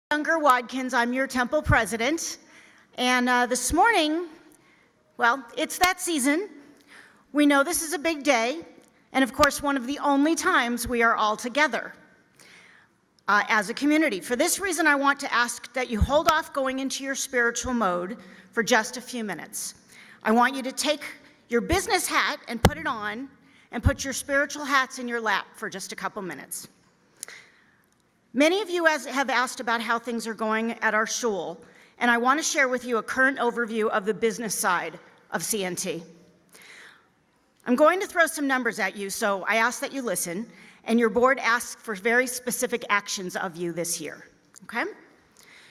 Younger Watkins, I'm your temple president, and this morning, well, it's that season. We know this is a big day, and of course, one of the only times we are all together as a community. For this reason, I want to ask that you hold off going into your spiritual mode for just a few minutes. I want you to take your business hat and put it on, and put your spiritual hats in your lap for just a couple minutes. Many of you have asked about how things are going at our shul, and I want to share with you a current overview of the business side of CNT. I'm going to throw some numbers at you, so I ask that you listen, and your board asks for very specific actions of you this year, okay?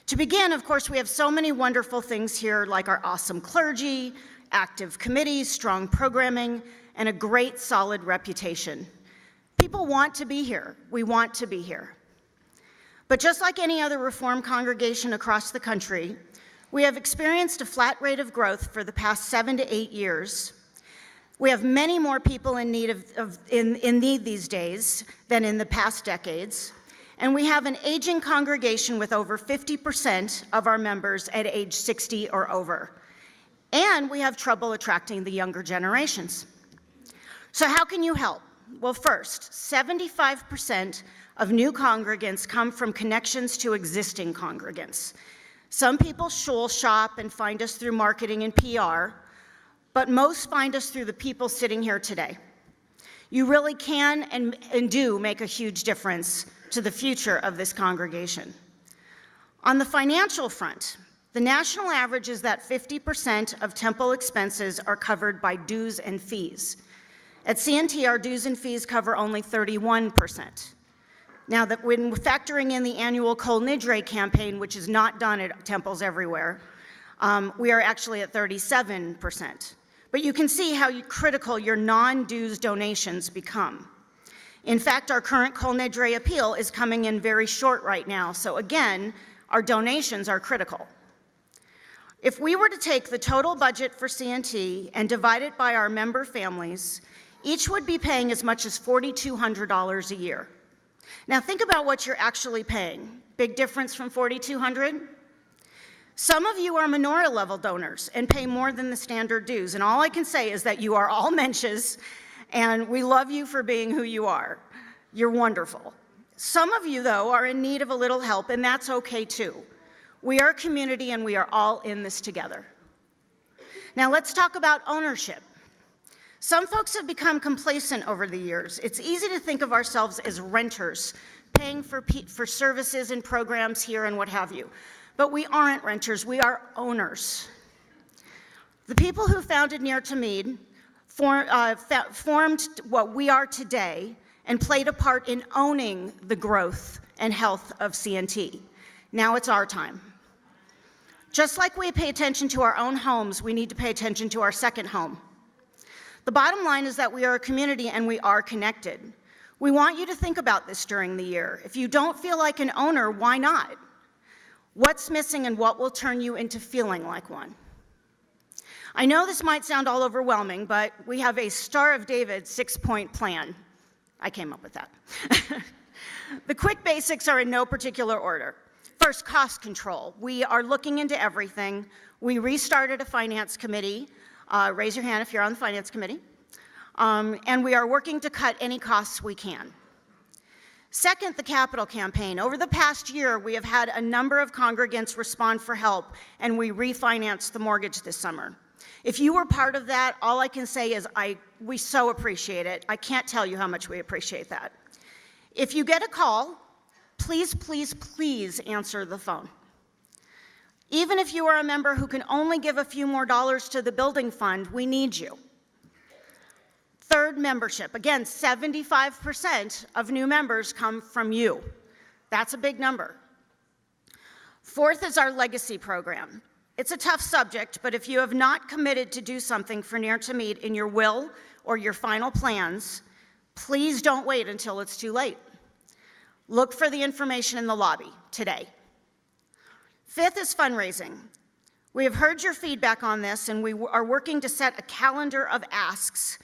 To begin, of course, we have so many wonderful things here, like our awesome clergy, active committees, strong programming, and a great, solid reputation. People want to be here. We want to be here. But just like any other Reformed congregation across the country, we have experienced a flat rate of growth for the past 7 to 8 years. We have many more people in need in need these days than in the past decades, and we have an aging congregation with over 50% of our members at age 60 or over, and we have trouble attracting the younger generations. So how can you help? Well, first, 75% of new congregants come from connections to existing congregants. Some people shul shop and find us through marketing and PR, but most find us through the people sitting here today. You really can and do make a huge difference to the future of this congregation. On the financial front, the national average is that 50% of temple expenses are covered by dues and fees. At CNT, our dues and fees cover only 31%. Now, that when factoring in the annual Kol Nidre campaign, which is not done at temples everywhere, we are actually at 37%. But you can see how critical your non-dues donations become. In fact, our current Kol Nidre appeal is coming in very short right now, so again, our donations are critical. If we were to take the total budget for CNT and divide it by our member families, each would be paying as much as $4,200 a year. Now think about what you're actually paying. Big difference from $4,200? Some of you are menorah level donors and pay more than the standard dues, and all I can say is that you are all mensches, and we love you for being who you are. You're wonderful. Some of you, though, are in need of a little help, and that's okay too. We are a community, and we are all in this together. Now let's talk about ownership. Some folks have become complacent over the years. It's easy to think of ourselves as renters, paying for services and programs here and what have you. But we aren't renters, we are owners. The people who founded Ner Tamid formed what we are today and played a part in owning the growth and health of CNT. Now it's our time. Just like we pay attention to our own homes, we need to pay attention to our second home. The bottom line is that we are a community and we are connected. We want you to think about this during the year. If you don't feel like an owner, why not? What's missing and what will turn you into feeling like one? I know this might sound all overwhelming, but we have a Star of David 6-point plan. I came up with that. The quick basics are in no particular order. First, cost control. We are looking into everything. We restarted a finance committee. Raise your hand if you're on the finance committee. And we are working to cut any costs we can. Second, the capital campaign. Over the past year, we have had a number of congregants respond for help, and we refinanced the mortgage this summer. If you were part of that, all I can say is we so appreciate it. I can't tell you how much we appreciate that. If you get a call, please, please, please answer the phone. Even if you are a member who can only give a few more dollars to the building fund, we need you. Third, membership. Again, 75% of new members come from you. That's a big number. Fourth is our legacy program. It's a tough subject, but if you have not committed to do something for Ner Tamid in your will or your final plans, please don't wait until it's too late. Look for the information in the lobby today. Fifth is fundraising. We have heard your feedback on this, and we are working to set a calendar of asks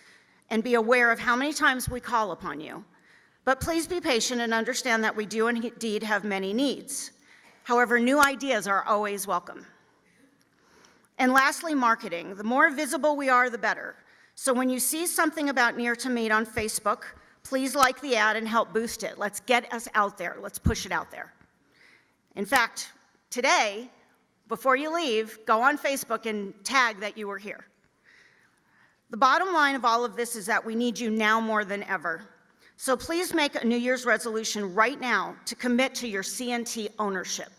and be aware of how many times we call upon you. But please be patient and understand that we do indeed have many needs. However, new ideas are always welcome. And lastly, marketing. The more visible we are, the better. So when you see something about Near to Meet on Facebook, please like the ad and help boost it. Let's get us out there. Let's push it out there. In fact, today, before you leave, go on Facebook and tag that you were here. The bottom line of all of this is that we need you now more than ever. So please make a New Year's resolution right now to commit to your CNT ownership.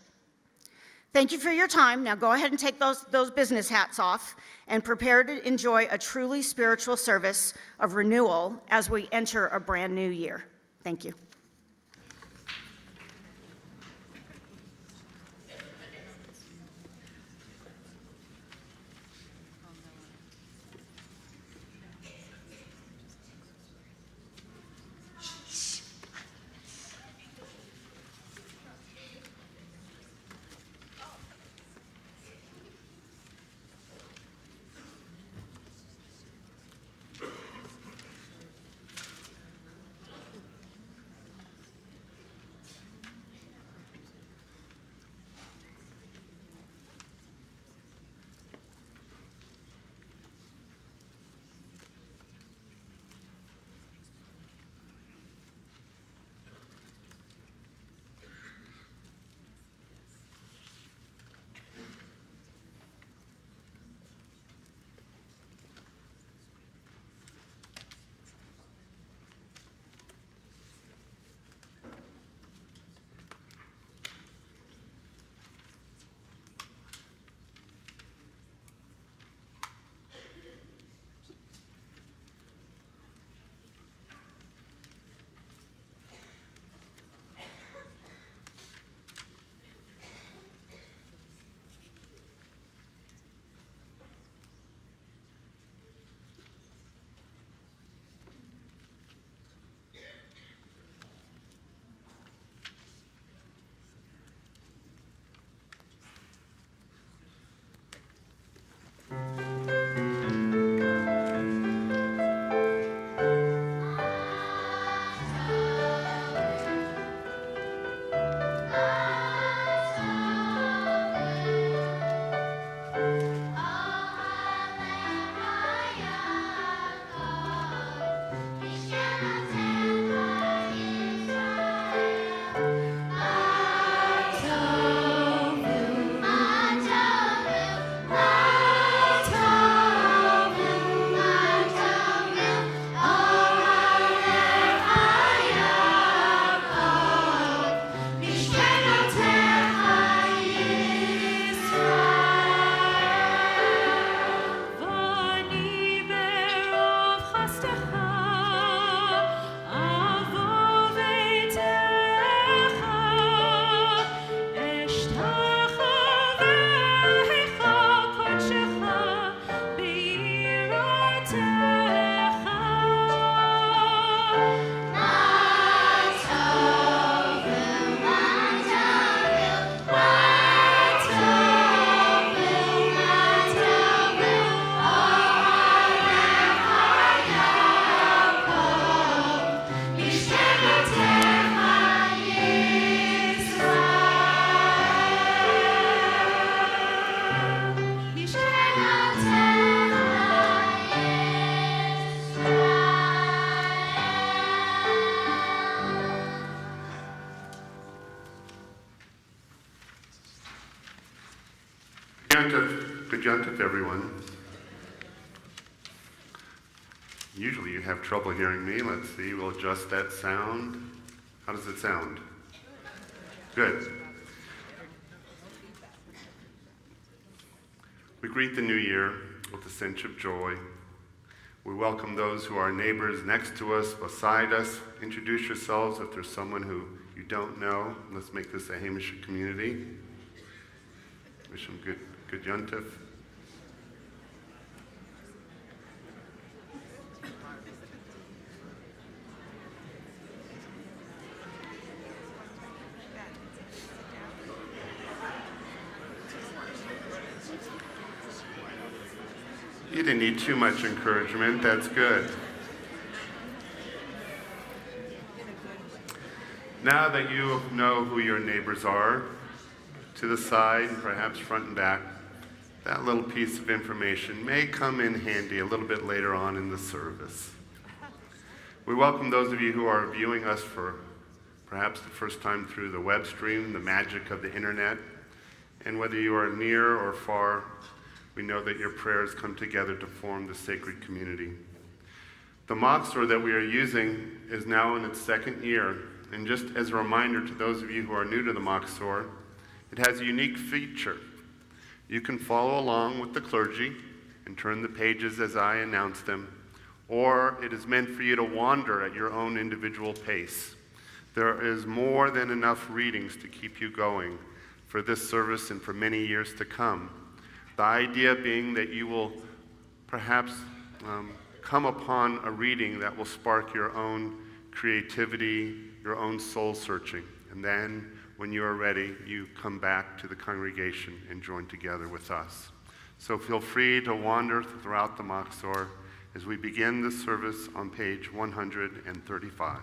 Thank you for your time. Now go ahead and take those business hats off and prepare to enjoy a truly spiritual service of renewal as we enter a brand new year. Thank you. Good Yontif, everyone. Usually you have trouble hearing me. Let's see, we'll adjust that sound. How does it sound? Good. We greet the new year with a sense of joy. We welcome those who are neighbors next to us, beside us. Introduce yourselves if there's someone who you don't know. Let's make this a Hamish community. Wish them good Yontif. You didn't need too much encouragement. That's good. Now that you know who your neighbors are, to the side, and perhaps front and back, that little piece of information may come in handy a little bit later on in the service. We welcome those of you who are viewing us for perhaps the first time through the web stream, the magic of the internet. And whether you are near or far, we know that your prayers come together to form the sacred community. The Moxor that we are using is now in its second year. And just as a reminder to those of you who are new to the Moxor, it has a unique feature. You can follow along with the clergy and turn the pages as I announce them, or it is meant for you to wander at your own individual pace. There is more than enough readings to keep you going for this service and for many years to come. The idea being that you will perhaps come upon a reading that will spark your own creativity, your own soul searching. And then when you are ready, you come back to the congregation and join together with us. So feel free to wander throughout the Moxor as we begin the service on page 135.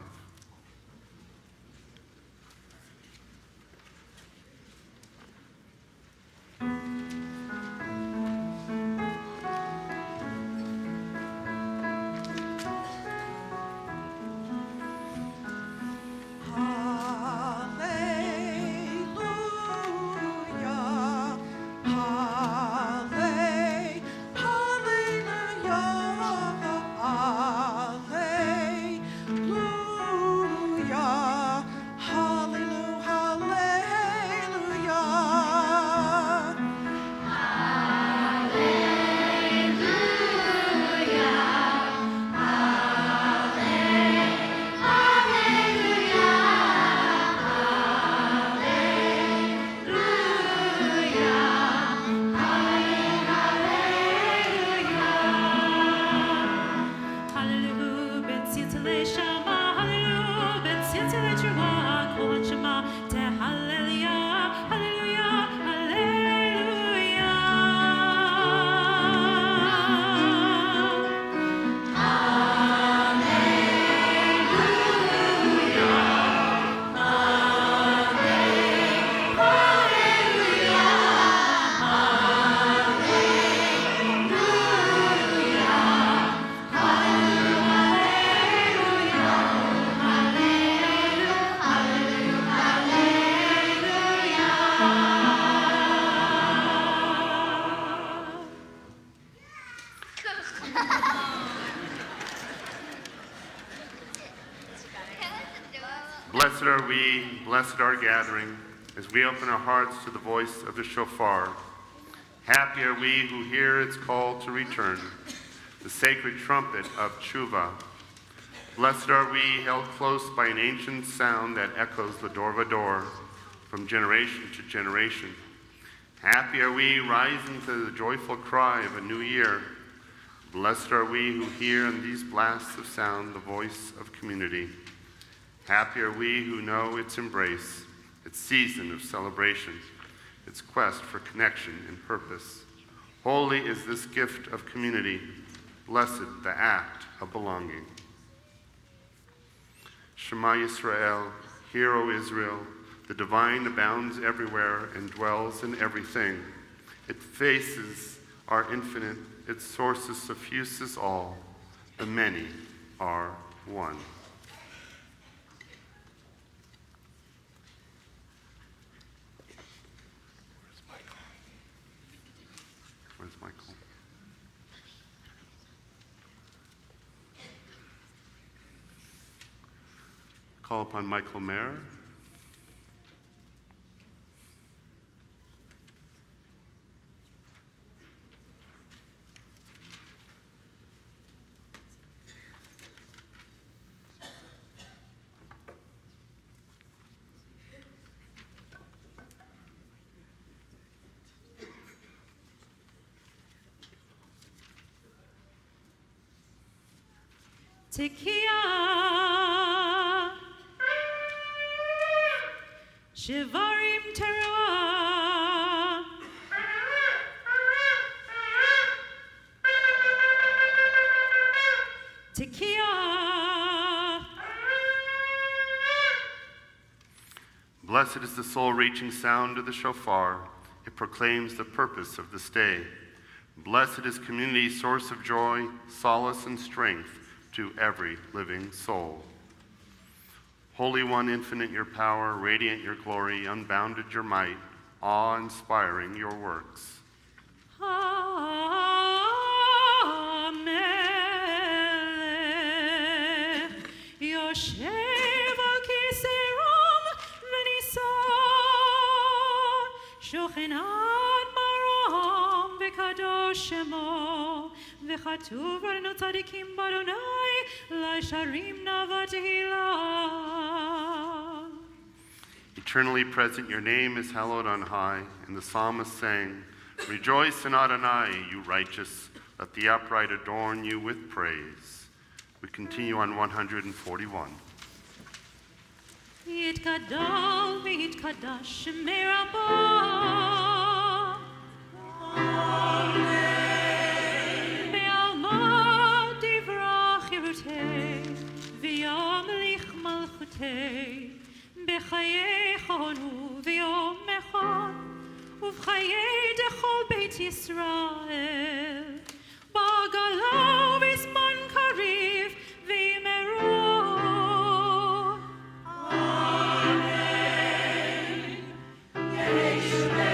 Blessed are we, blessed our gathering, as we open our hearts to the voice of the shofar. Happy are we who hear its call to return, the sacred trumpet of tshuva. Blessed are we, held close by an ancient sound that echoes the door vador from generation to generation. Happy are we, rising to the joyful cry of a new year. Blessed are we who hear in these blasts of sound the voice of community. Happy are we who know its embrace, its season of celebration, its quest for connection and purpose. Holy is this gift of community, blessed the act of belonging. Shema Yisrael, hear, O Israel, the divine abounds everywhere and dwells in everything. It faces our infinite, its sources suffuses all. The many are one. Where's Michael? Call upon Michael Mayer. Tekiah, Shivarim Teruah, Tekiah. Blessed is the soul-reaching sound of the shofar. It proclaims the purpose of this day. Blessed is community, source of joy, solace, and strength to every living soul. Holy One, infinite your power, radiant your glory, unbounded your might, awe-inspiring your works. Amen. Yoshev al kiserom v'nisan, shochenat marom v'kadosh shemo, v'chatuv arno tzadikim b'Adonai, l'sharim nava tehillah. Eternally present, your name is hallowed on high. And the psalmist sang, rejoice in Adonai, you righteous. Let the upright adorn you with praise. We continue on 141. Yitgadol v'yitkadash shemei Rabbah. Amen. Be'alma divrach yirutei, v'yamlich malchutei. בחיי חונו ויום אחד ובחיי דכל בית ישראל בגלה ובזמן קריב וימרו אמן יש ברמה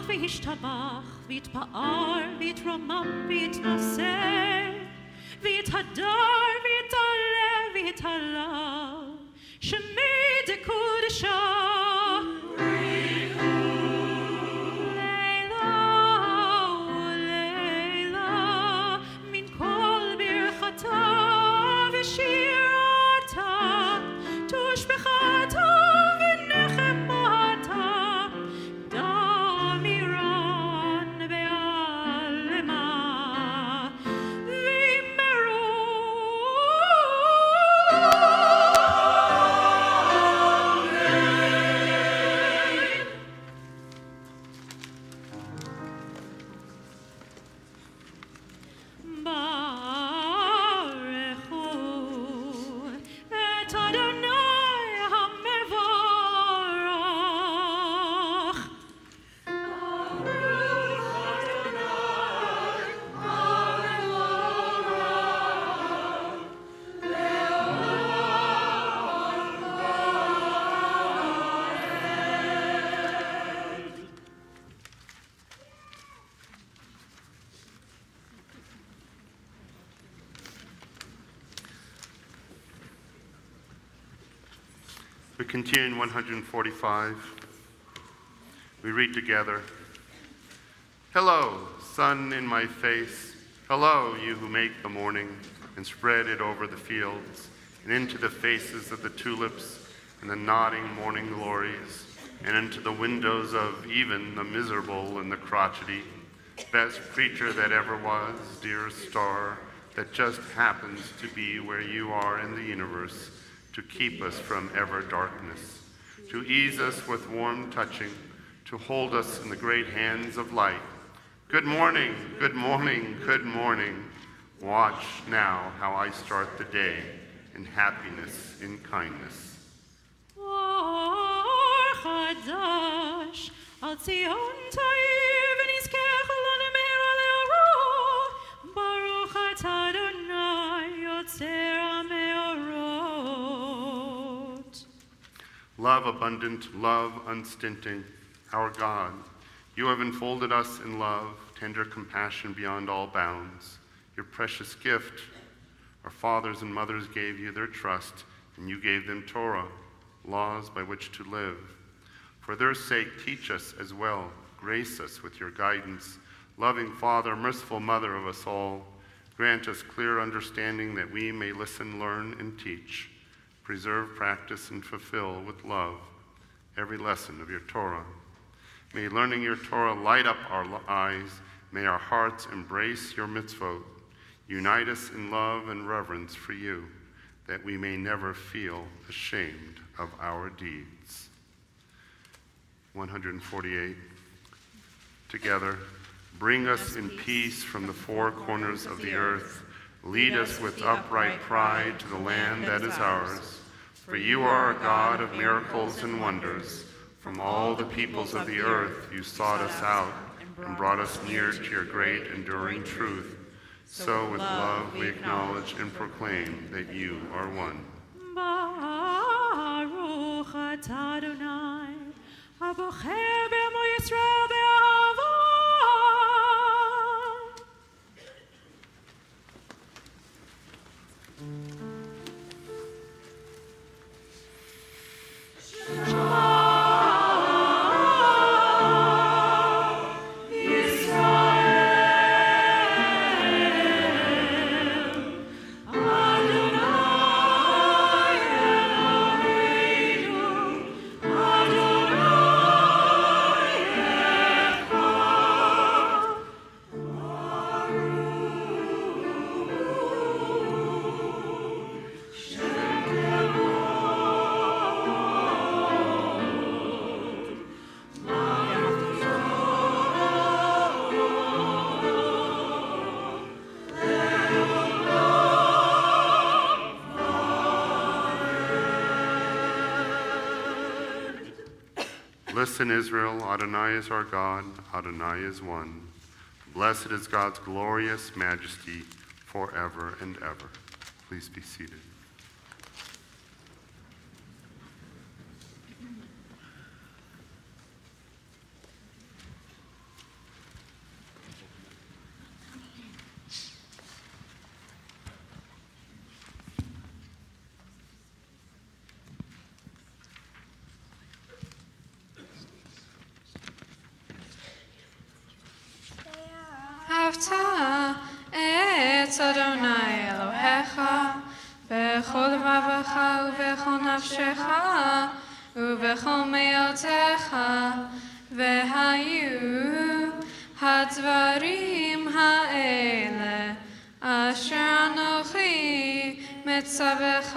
מבורך ויתפאר ויתרומם ויתנשא ויתהדר ויתעלה ויתהלל שמי דקודשה לילה ולילה מן כל ברכתה ושירתה תושבחתה ונחמתה דמירן בעלמה וימרו ברכו את אדוני המבורך We continue in 145. We read together. Hello, sun in my face. Hello, you who make the morning and spread it over the fields and into the faces of the tulips and the nodding morning glories and into the windows of even the miserable and the crotchety. Best creature that ever was, dear star, that just happens to be where you are in the universe, to keep us from ever darkness, to ease us with warm touching, to hold us in the great hands of light. Good morning, good morning, good morning. Watch now how I start the day in happiness, in kindness. אור חדש על ציון תאיר ונזכך לנו מהרה לאורו ברוך אתה אדוני יוצר המאורות. Love abundant, love unstinting, our God, you have enfolded us in love, tender compassion beyond all bounds. Your precious gift, our fathers and mothers gave you their trust, and you gave them Torah, laws by which to live. For their sake, teach us as well, grace us with your guidance. Loving Father, merciful Mother of us all, grant us clear understanding that we may listen, learn, and teach. Preserve, practice, and fulfill with love every lesson of your Torah. May learning your Torah light up our eyes. May our hearts embrace your mitzvot. Unite us in love and reverence for you. that we may never feel ashamed of our deeds. 148. Together, bring us in peace from the four corners of the earth. Lead us with upright pride to the land that is ours. For you are a God of miracles and wonders. From all the peoples of the earth you sought us out and brought us near to your great enduring truth. So with love we acknowledge and proclaim that you are one. Baruch atah Adonai, abocher b'amo Yisrael be'ahava. Listen, Israel, Adonai is our God, Adonai is one. Blessed is God's glorious majesty forever and ever. Please be seated. אהבת את אדוני אלוהיך בכל לבבך ובכל נפשך ובכל מאודך, והיו הדברים האלה אשר אנוכי מצווך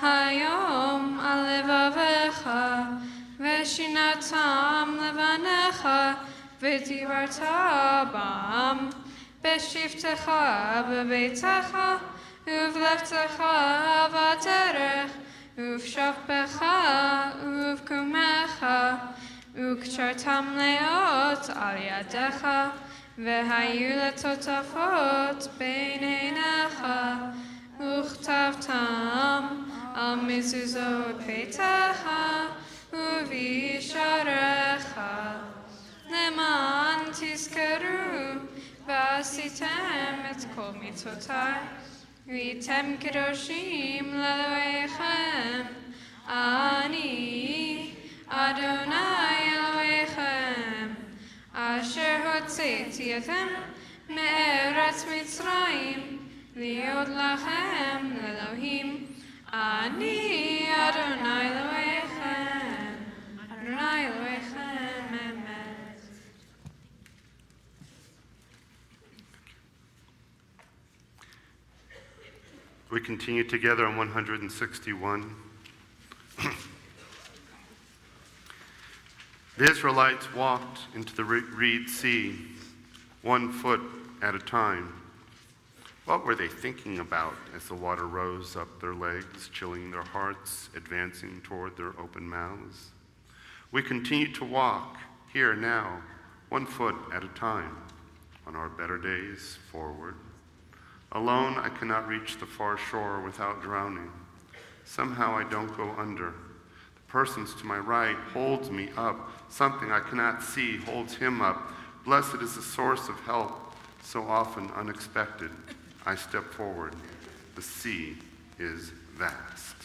היום על לבבך, ושינתם לבניך ודיברת בם בשבתך בביתך ובלכתך בדרך ובשוכבך ובקומך, וקשרתם לאות על ידך, והיו לטוטפות בין עיניך, וכתבתם על מזוזות ביתך ובשעריך, למען תזכרו ועשיתם את כל מצוותיי, והייתם קדושים לאלוהיכם. אני אדוני אלוהיכם, אשר הוצאתי אתכם מארץ מצרים, להיות לכם לאלוהים. אני אדוני אלוהיכם, אדוני אלוהיכם, אמן. We continue together on 161. The Israelites walked into the Reed Sea, 1 foot at a time. What were they thinking about as the water rose up their legs, chilling their hearts, advancing toward their open mouths? We continue to walk here now, 1 foot at a time, on our better days forward. Alone, I cannot reach the far shore without drowning. Somehow I don't go under. The persons to my right holds me up. Something I cannot see holds him up. Blessed is the source of help, so often unexpected. I step forward. The sea is vast.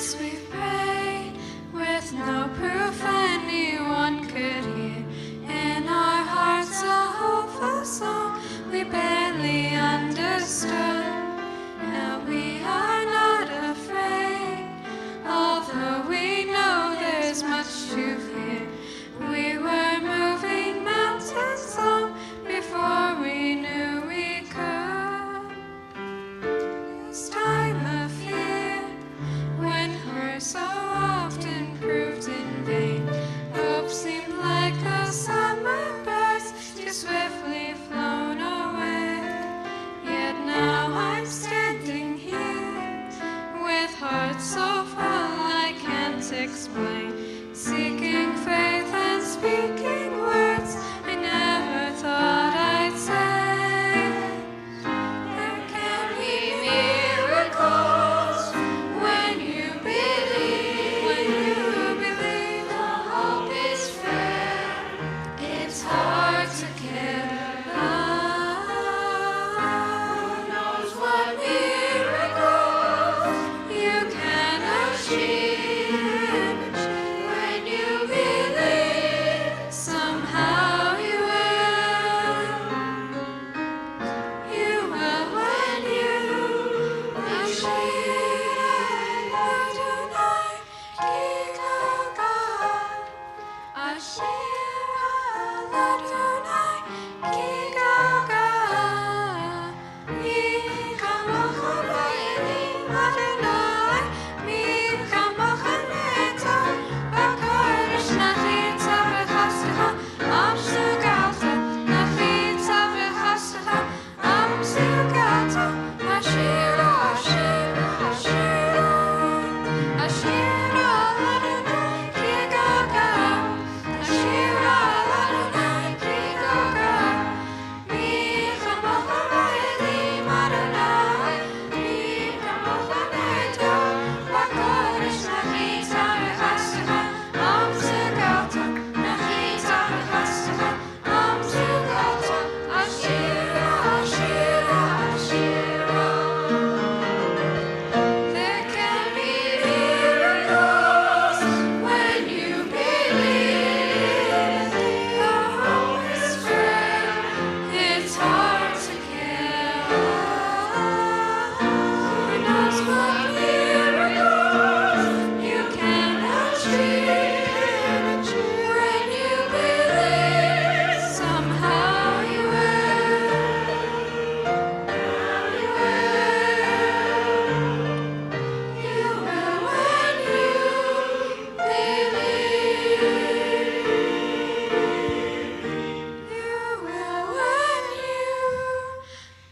nights we've prayed with no proof anyone could hear. In our hearts a hopeful song we barely understood. Now we are not afraid, although we know there's much to fear. We were moving mountains long before we knew we could. This time of fear, when we're so often proved in vain, hope seemed like a summer burst, too swiftly flown away. Yet now I'm standing here with heart so full I can't explain, seeking faith and speaking words I never thought I'd say. There can be miracles when you believe. When you believe, the hope is fair. It's hard to give up. Who knows what miracles you can achieve when you believe? Somehow you will. You will when you achieve. Adonai, Kikaga. Ashira Adonai, Kikaga. Mikamocha Ba'elim Adonai, Mikamocha Neta, B'kodesh Nachitza V'chastecha, Am Sugata, Nachitza V'chastecha, Am Sugata, Ashira, Ashira, Ashira, Ashira Adonai, Kikaga. Ashira Adonai, Kikaga. Mikamocha Ba'elim Adonai, Mikamocha Neta, B'kodesh Nachitza V'chastecha, Am Sugata, Nachitza V'chastecha, Am Sugata, Ashira, Ashira, Ashira. There can be miracles when you believe. The hope is fair. It's hard to give up. Who knows what miracles you can achieve when you believe? Somehow you will. You will when you believe. You will when you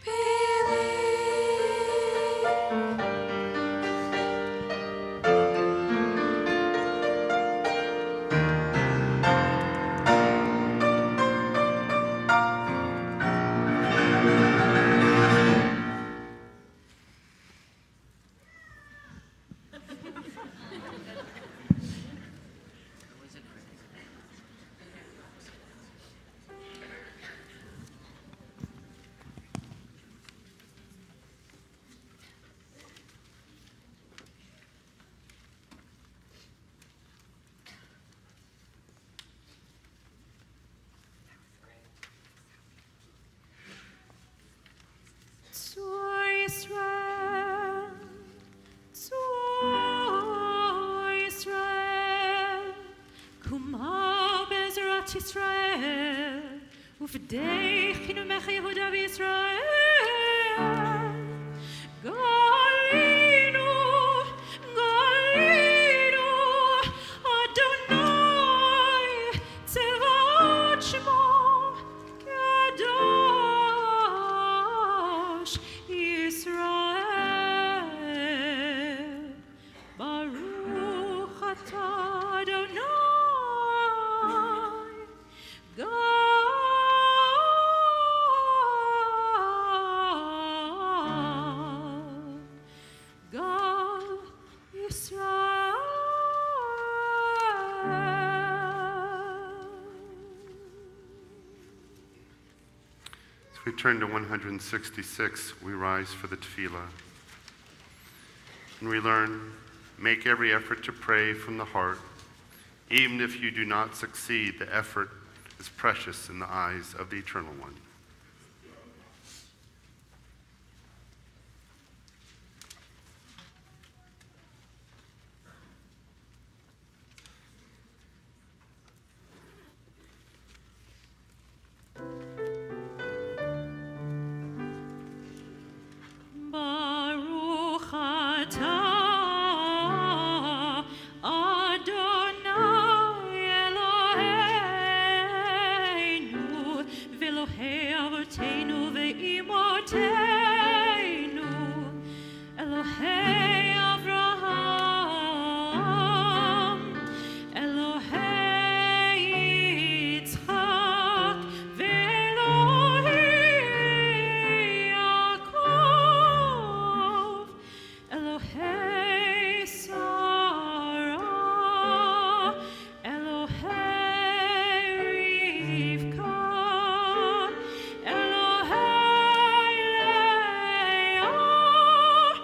believe. Tzor Yisrael, Tzor Yisrael, Kumha Bezrat Yisrael, Ufdeichinu Mech Yehuda v'Yisrael. Galinu, Galinu, Adonai, Tzevaot Shemo, Kadosh Yisrael. Baruch atah Adonai, Gal Yisrael. As we turn to 166, we rise for the tefillah. And we learn Make every effort to pray from the heart. Even if you do not succeed, the effort is precious in the eyes of the Eternal One. Baruch atah Adonai Eloheinu v'Elohei avoteinu ve'imotenu Elohei Avraham Elohei Yitzchak ve'Elohei Yaakov Elohei Sarah Elohei Rivka Elohei Leah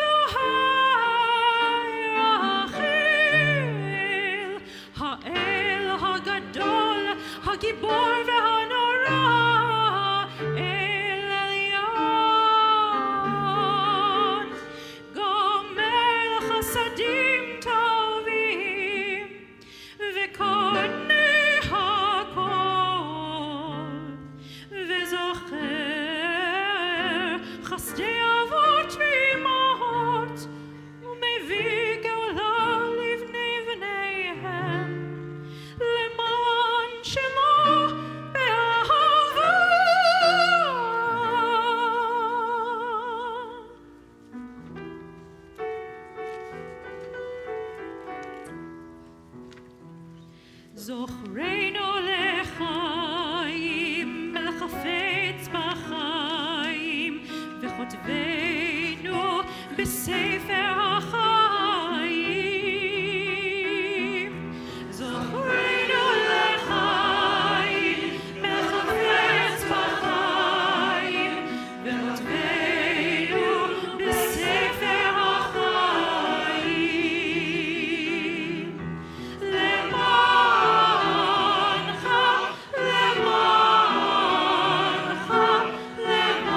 Elohei Rachel Ha'el Hagadol Hagibor ve'hanora El Elyon Gomer chasadim tovim ve'konei hakol ve'zocher chasdei avot ve'imot ומביא גאולה לבני בניהם למען שמו באהבה. זוכרנו לחיים, לחפץ בחיים, וכותבנו בספר החיים. זוכרנו לחיים, לחפץ בחיים, וכותבנו בספר החיים. למענך, למענך, למענך.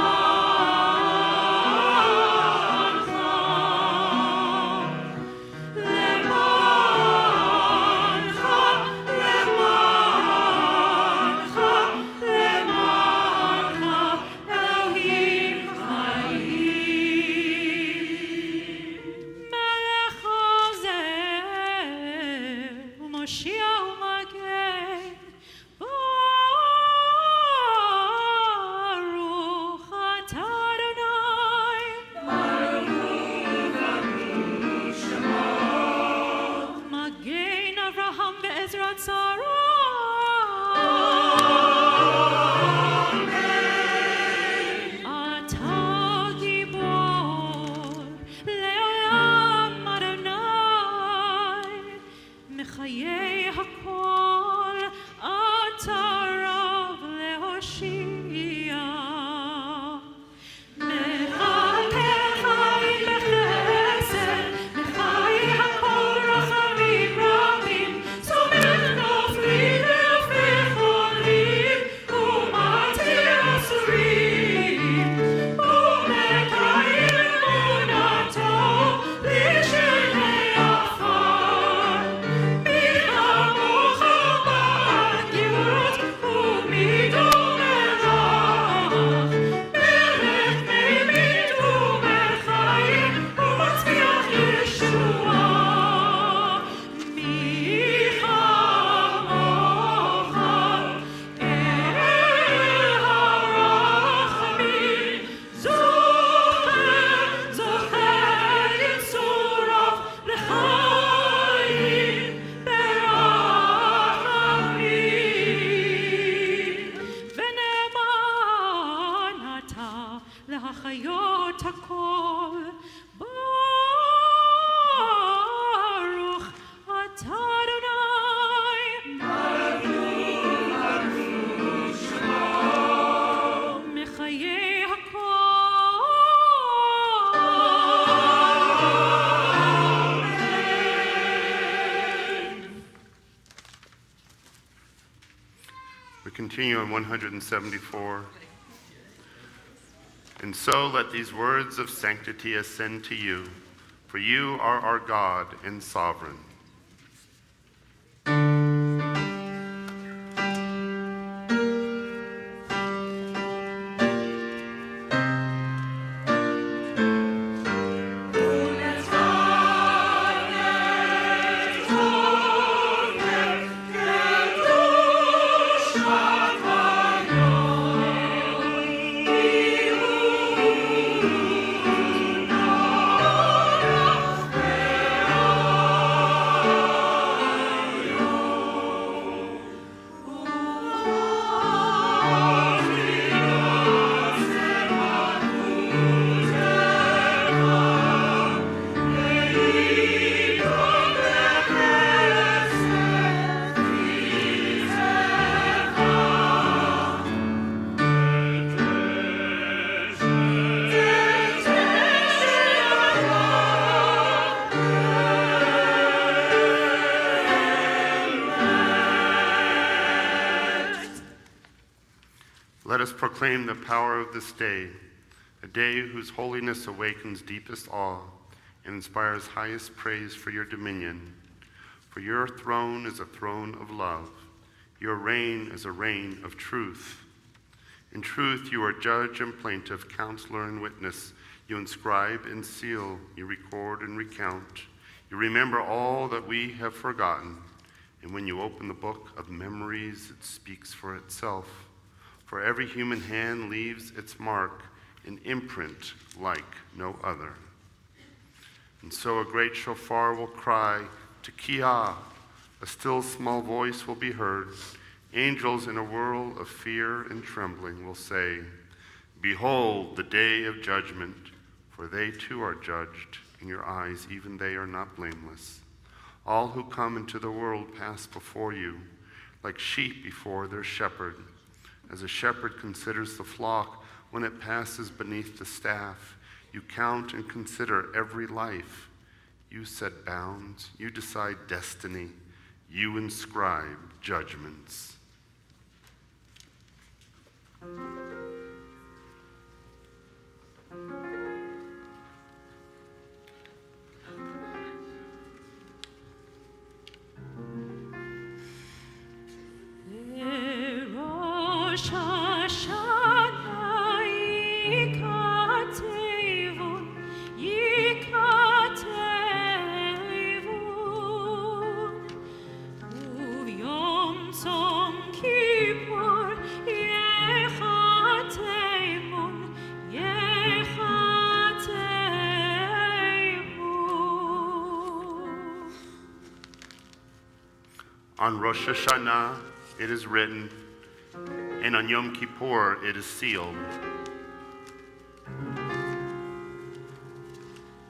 continue on 174. And so let these words of sanctity ascend to you, for you are our God and sovereign. Let us proclaim the power of this day, a day whose holiness awakens deepest awe and inspires highest praise for your dominion. For your throne is a throne of love. Your reign is a reign of truth. In truth, you are judge and plaintiff, counselor and witness. You inscribe and seal. You record and recount. You remember all that we have forgotten. And when you open the book of memories, it speaks for itself. For every human hand leaves its mark, an imprint like no other. And so a great shofar will cry, Tekiah, a still small voice will be heard. Angels in a whirl of fear and trembling will say, Behold the day of judgment, for they too are judged. In your eyes even they are not blameless. All who come into the world pass before you, like sheep before their shepherd. As a shepherd considers the flock when it passes beneath the staff, you count and consider every life. You set bounds, you decide destiny, you inscribe judgments. Rosh Hashanah yikatevun, yikatevun, uvyom tzom kippur yechatemun, yechatemun. On Rosh Hashanah it is written, and on Yom Kippur it is sealed.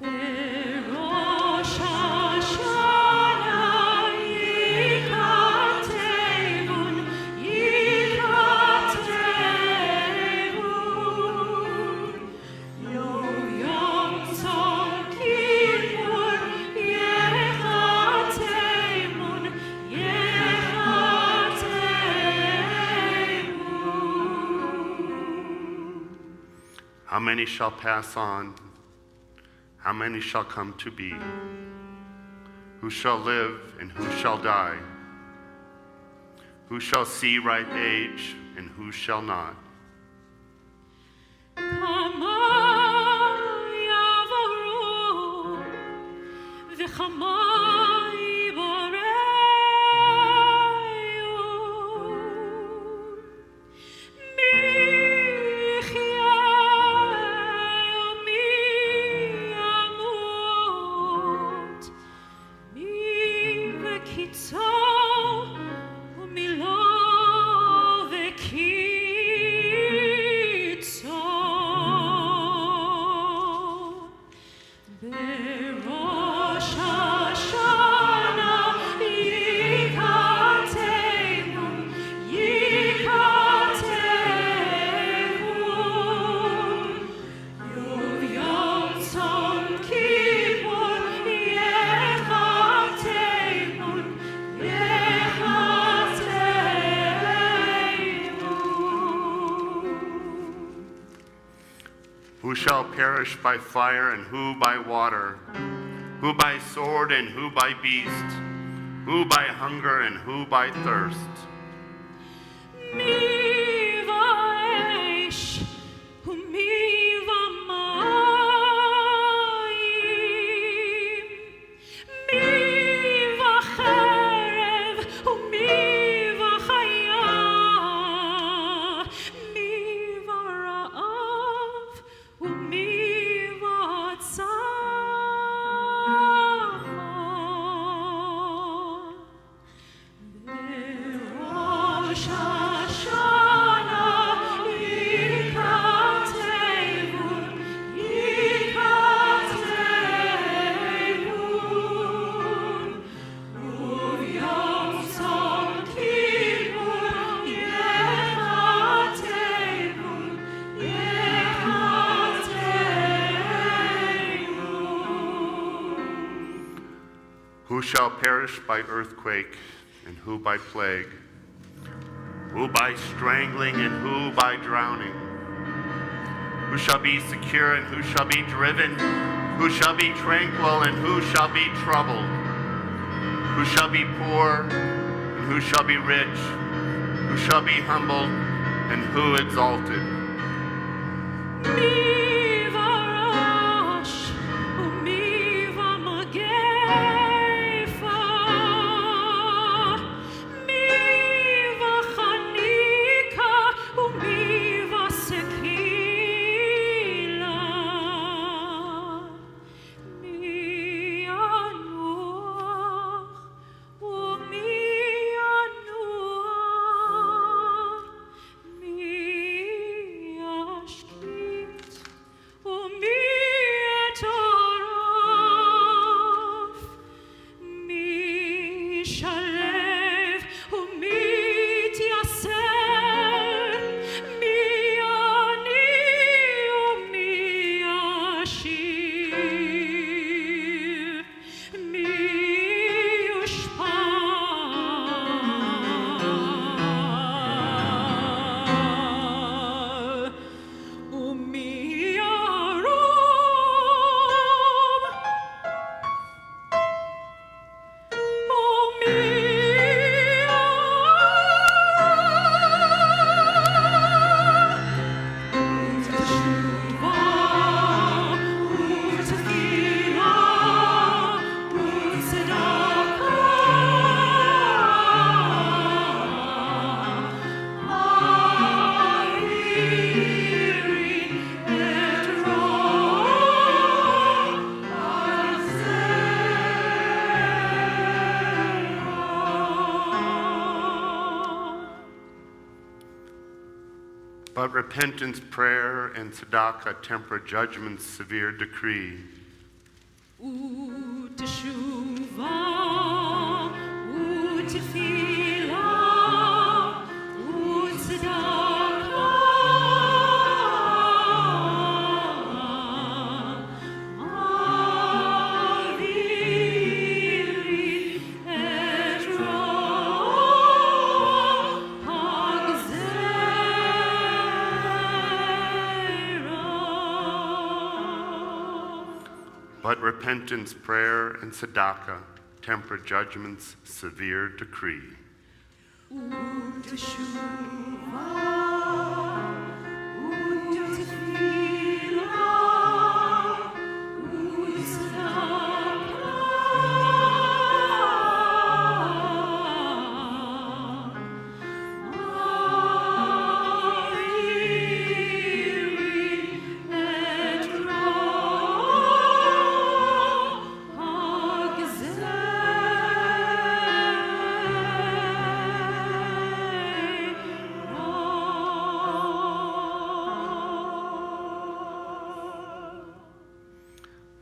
Rosh Hashanah yikatevun, yikatevun, Yom Tzom Kippur yechatemun, yechatemun. How many shall pass on? How many shall come to be? Who shall live and who shall die? Who shall see ripe age and who shall not? Kama yavaru v'chama yiboreyu mi yichyeu mi yamut mi v'kitzo u'mi lo v'kitzo. Berosh Hashanah yikatevun, yikatevun, Yom Tzom Kippur yechatemun, yechatemun. perish by fire and who by water, who by sword and who by beast, who by hunger and who by thirst. Mi va'esh, u'mi va'mayim, mi va'cherev, u'mi va'chaya, mi va'ra'av, u'mi va'tzama. Rosh Hashanah, yikatevun, yikatevun, u'yom tzom kippur, yechatevun, yechatevun. Who shall perish by earthquake, and who by plague? Who by strangling, and who by drowning? Who shall be secure, and who shall be driven? Who shall be tranquil, and who shall be troubled? Who shall be poor, and who shall be rich? Who shall be humbled, and who exalted? Mi va'rosh, u'mi va'magefa, mi va'chanika, u'mi va'sekila, mi yanuach, u'mi yanuach, mi yashkit, u'mi etaraf, mi shalev, u'mi tyaser, mi ani, u'mi yashir, mi yushpal, u'mi yarum, u'mi But repentance, prayer, and tzedakah temper judgment's severe decree. U'teshuvah, u'tefila, u'tzedakah, ma'aviri et roh ha'gzeirah. But repentance, prayer, and tzedakah temper judgment's severe decree.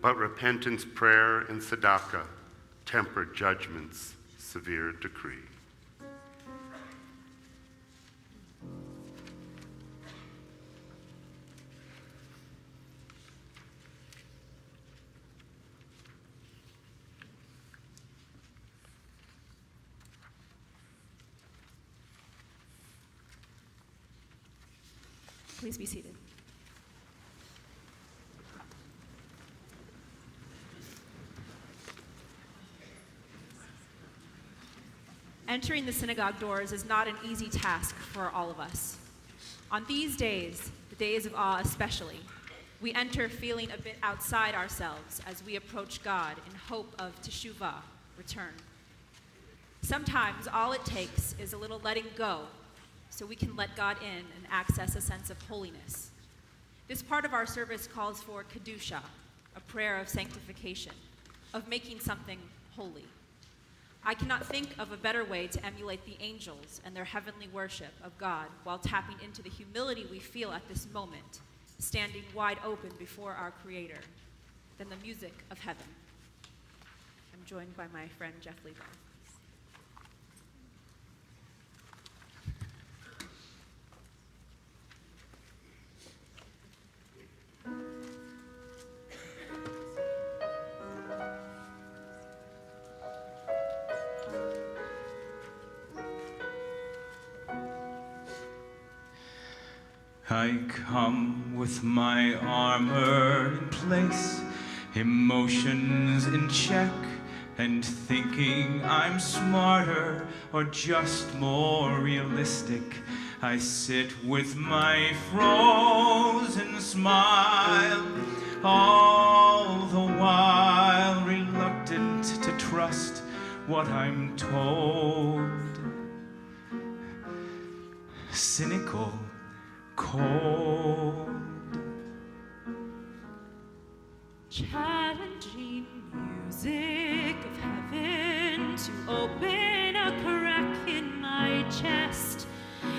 But repentance, prayer, and tzedakah temper judgment's severe decree. Please be seated. Entering the synagogue doors is not an easy task for all of us. On these days, the days of awe especially, we enter feeling a bit outside ourselves as we approach God in hope of teshuvah, return. Sometimes all it takes is a little letting go so we can let God in and access a sense of holiness. This part of our service calls for kedusha, a prayer of sanctification, of making something holy. I cannot think of a better way to emulate the angels and their heavenly worship of God while tapping into the humility we feel at this moment, standing wide open before our Creator, than the music of heaven. I'm joined by my friend Jeff Lebo. I come with my armor in place, emotions in check, and thinking I'm smarter or just more realistic. I sit with my frozen smile, all the while reluctant to trust what I'm told. Cynical, cold. Challenging music of heaven to open a crack in my chest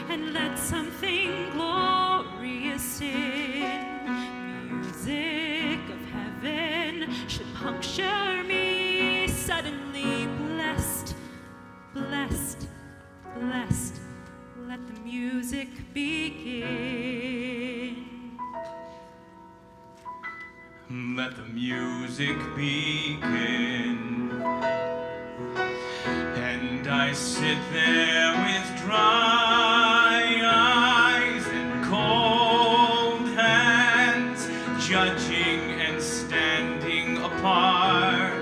and let something glorious in. Music of heaven should puncture me suddenly. Blessed, blessed, blessed. Let the music begin. Let the music begin. And I sit there with dry eyes and cold hands, judging and standing apart.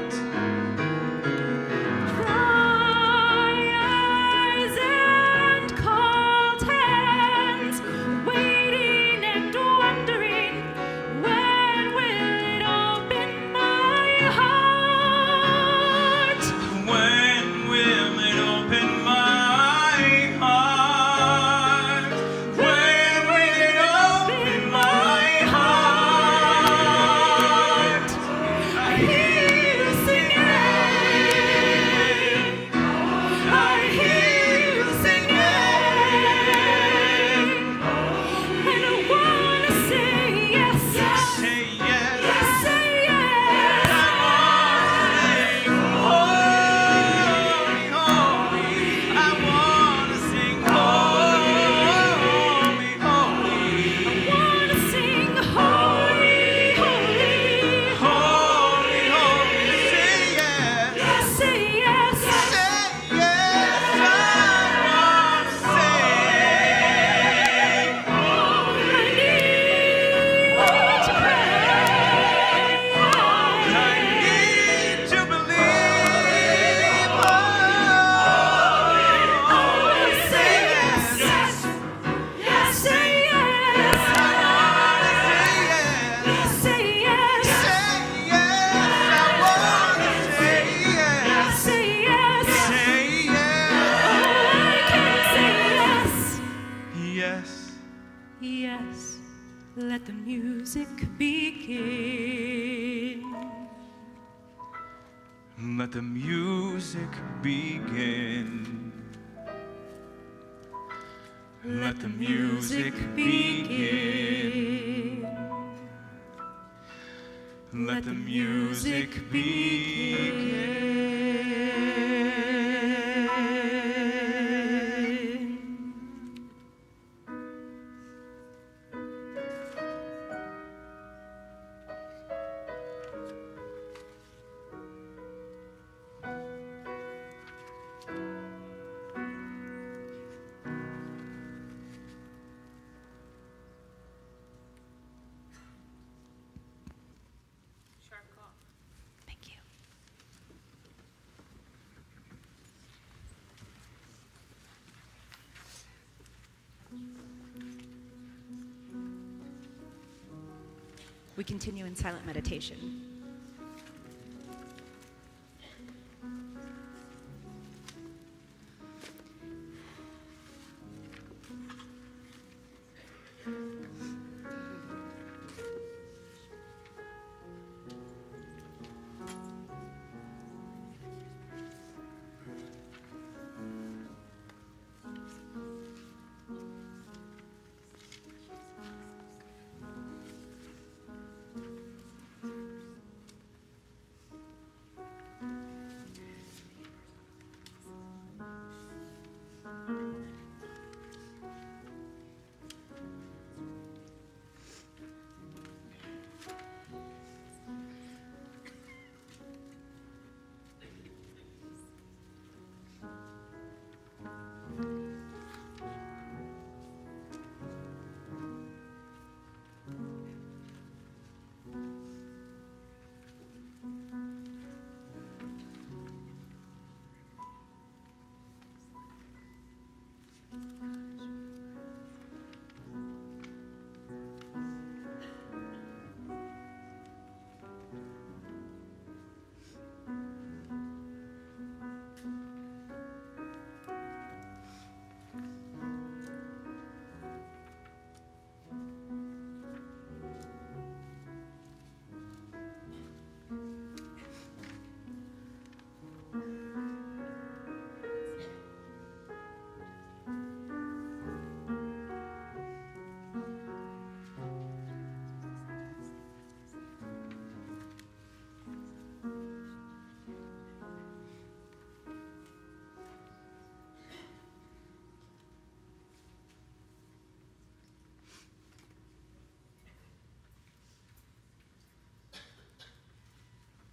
Yes, let the music begin. Let the music begin. Let the music begin. Let the music begin. Thank you. We continue in silent meditation.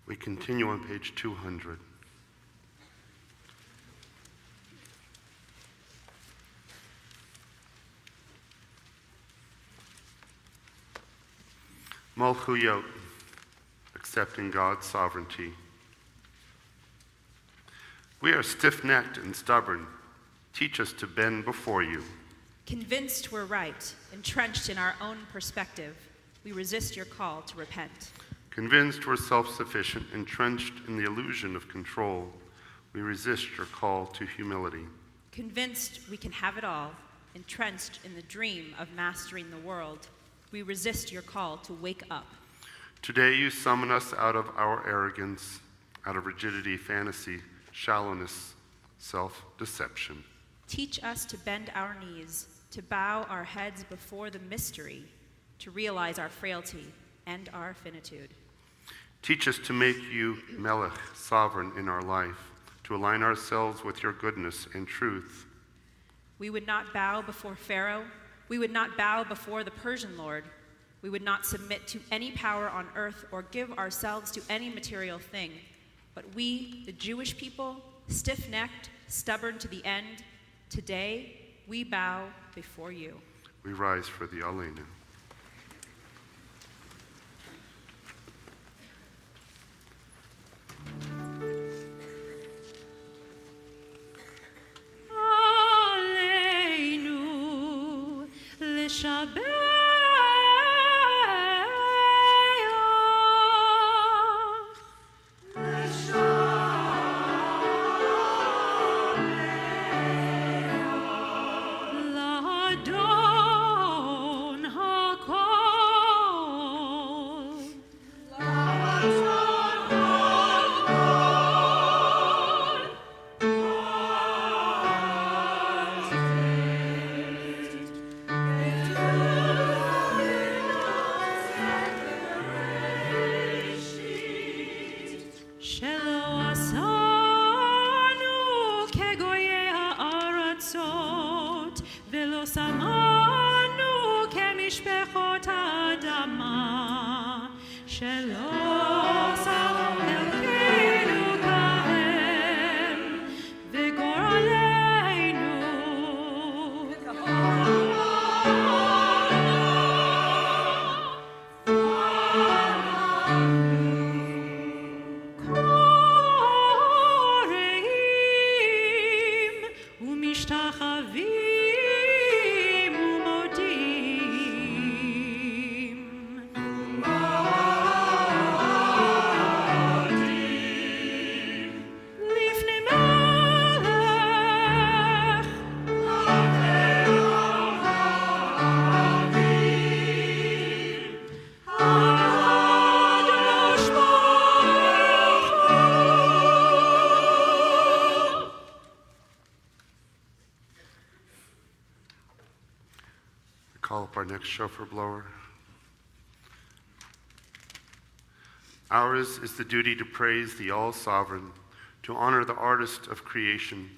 We continue on page 200. Malchuyot, accepting God's sovereignty. We are stiff-necked and stubborn. Teach us to bend before you. Convinced we're right, entrenched in our own perspective, we resist your call to repent. Convinced we're self-sufficient, entrenched in the illusion of control, we resist your call to humility. Convinced we can have it all, entrenched in the dream of mastering the world, we resist your call to wake up. Today you summon us out of our arrogance, out of rigidity, fantasy, shallowness, self-deception. Teach us to bend our knees, to bow our heads before the mystery, to realize our frailty and our finitude. Teach us to make you Melech, sovereign in our life, to align ourselves with your goodness and truth. We would not bow before Pharaoh. We would not bow before the Persian lord. We would not submit to any power on earth or give ourselves to any material thing. But we, the Jewish people, stiff-necked, stubborn to the end, today we bow before you. We rise for the Aleinu. Aleinu l'shabbat. Oh call up our next chauffeur blower. Ours is the duty to praise the all-sovereign, to honor the artist of creation,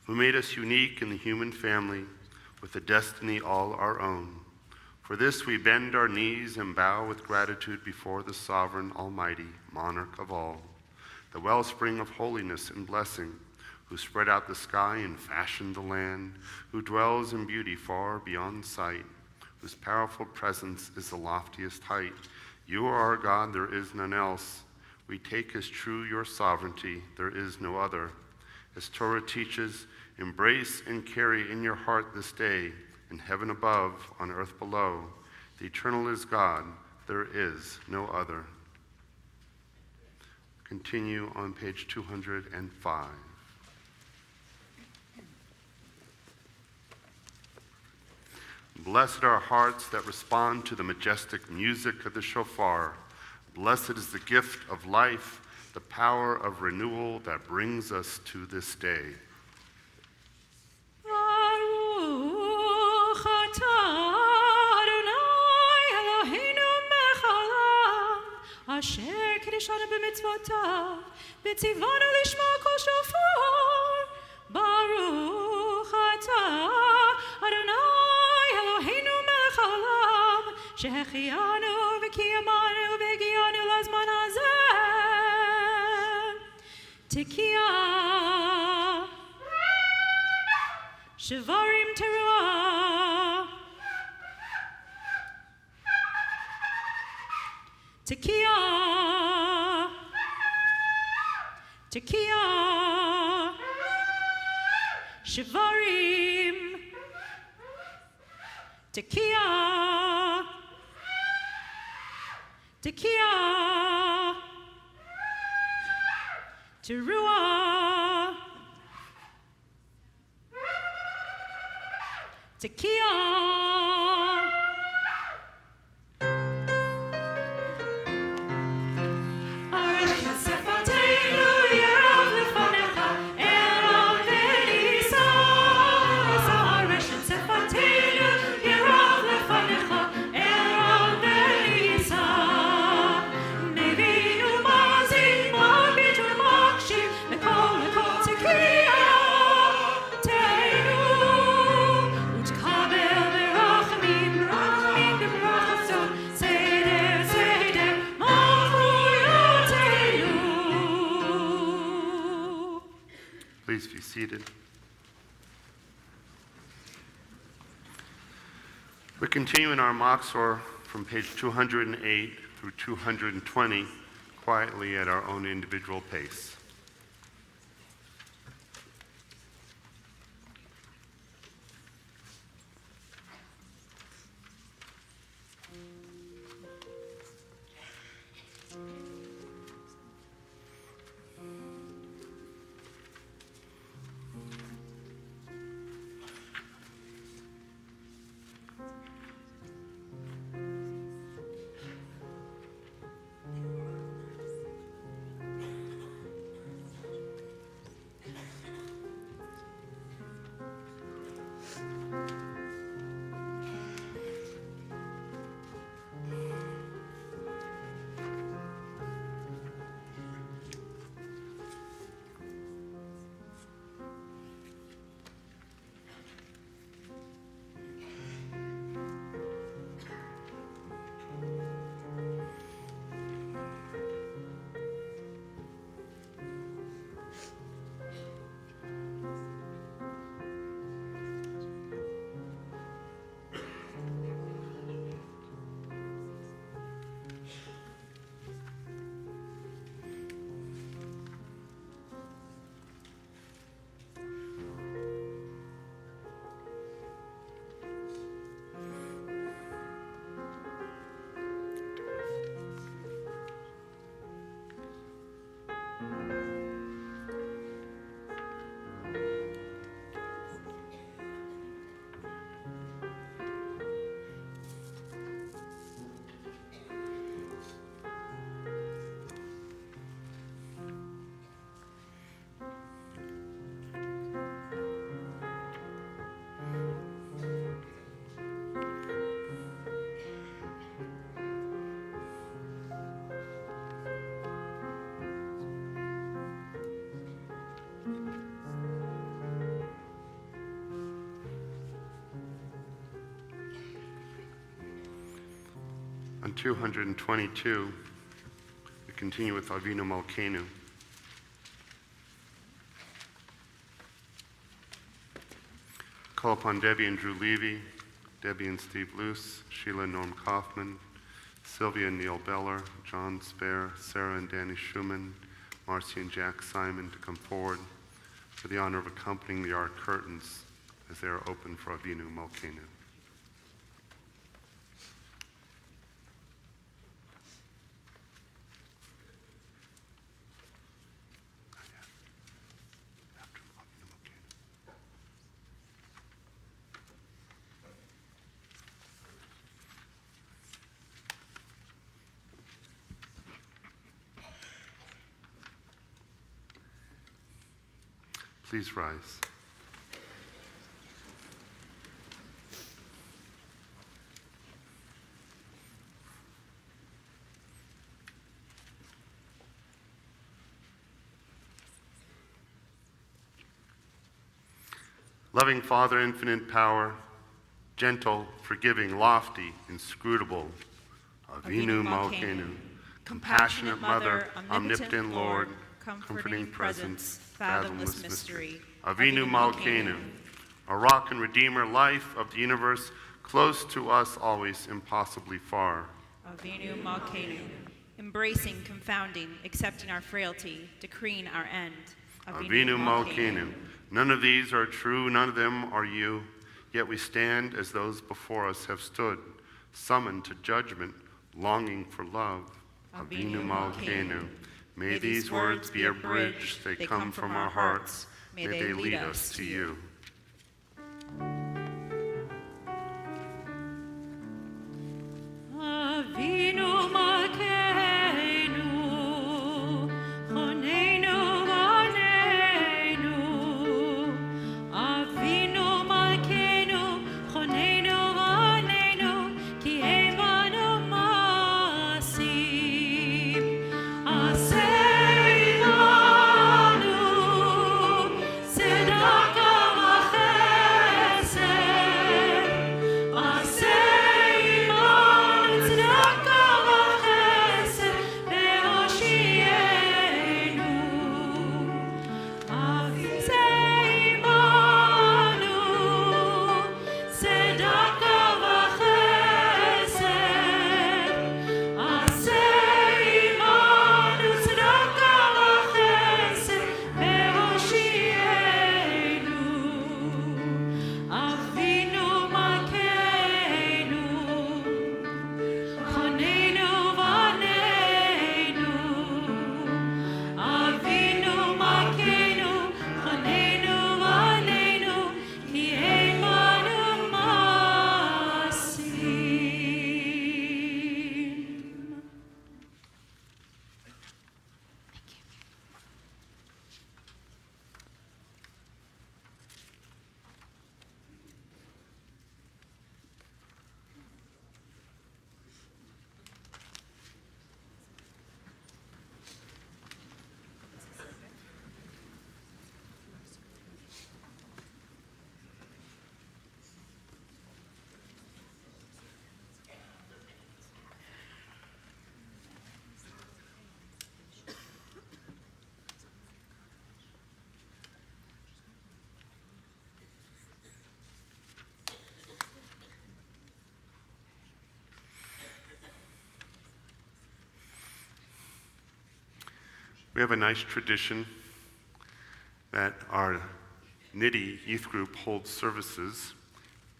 who made us unique in the human family with a destiny all our own. For this we bend our knees and bow with gratitude before the sovereign, almighty, monarch of all, the wellspring of holiness and blessing, who spread out the sky and fashioned the land, who dwells in beauty far beyond sight, whose powerful presence is the loftiest height. You are our God, there is none else. We take as true your sovereignty, there is no other. As Torah teaches, embrace and carry in your heart this day, in heaven above, on earth below. The eternal is God, there is no other. Continue on page 205. Blessed are hearts that respond to the majestic music of the shofar. Blessed is the gift of life, the power of renewal that brings us to this day. Baruch atah Adonai Eloheinu melech haolam, asher kiddushanu b'mitzvotav, v'tzivanu lishma kol shofar. Baruch atah Adonai Eloheinu melech haolam, shehechianu v'kiyamanu v'gianu lazman hazeh. Tekiah Shivarim teruah, Tekiah, Tekiah, Shivarim, Tekiah, Tekiah, teruah, Tekiah. Please be seated. We're continuing our Machzor from page 208 through 220, quietly at our own individual pace. On 222, we continue with Avinu Malkeinu. Call upon Debbie and Drew Levy, Debbie and Steve Luce, Sheila and Norm Kaufman, Sylvia and Neil Beller, John Spare, Sarah and Danny Schumann, Marcy and Jack Simon to come forward for the honor of accompanying the art curtains as they are open for Avinu Malkeinu. Please rise. Loving Father, infinite power, gentle, forgiving, lofty, inscrutable, Avinu Malkeinu, compassionate Mother, omnipotent Lord, comforting presence, fathomless mystery, Avinu Malkeinu, a rock and redeemer, life of the universe, close to us always, impossibly far. Avinu Malkeinu, embracing, confounding, accepting our frailty, decreeing our end. Avinu Malkeinu, none of these are true, none of them are you, yet we stand as those before us have stood, summoned to judgment, longing for love. Avinu Malkeinu, may these words be a bridge, they come from our hearts, may they lead us to you. Avinu Malkeinu, Choneinu Vaneinu. Avinu Malkeinu, Choneinu Vaneinu, Ki ein banu maasim. Aseh imanu, tzedaka v'chesed. Aseh imanu, tzedaka v'chesed, ve'oshienu. Aseh imanu, tzedaka v'chesed. Aseh imanu, tzedaka v'chesed, ve'oshienu. Avinu Malkeinu, Choneinu Vaneinu. Avinu Malkeinu, Choneinu Vaneinu, Ki ein banu maasim. We have a nice tradition that our Niddy youth group holds services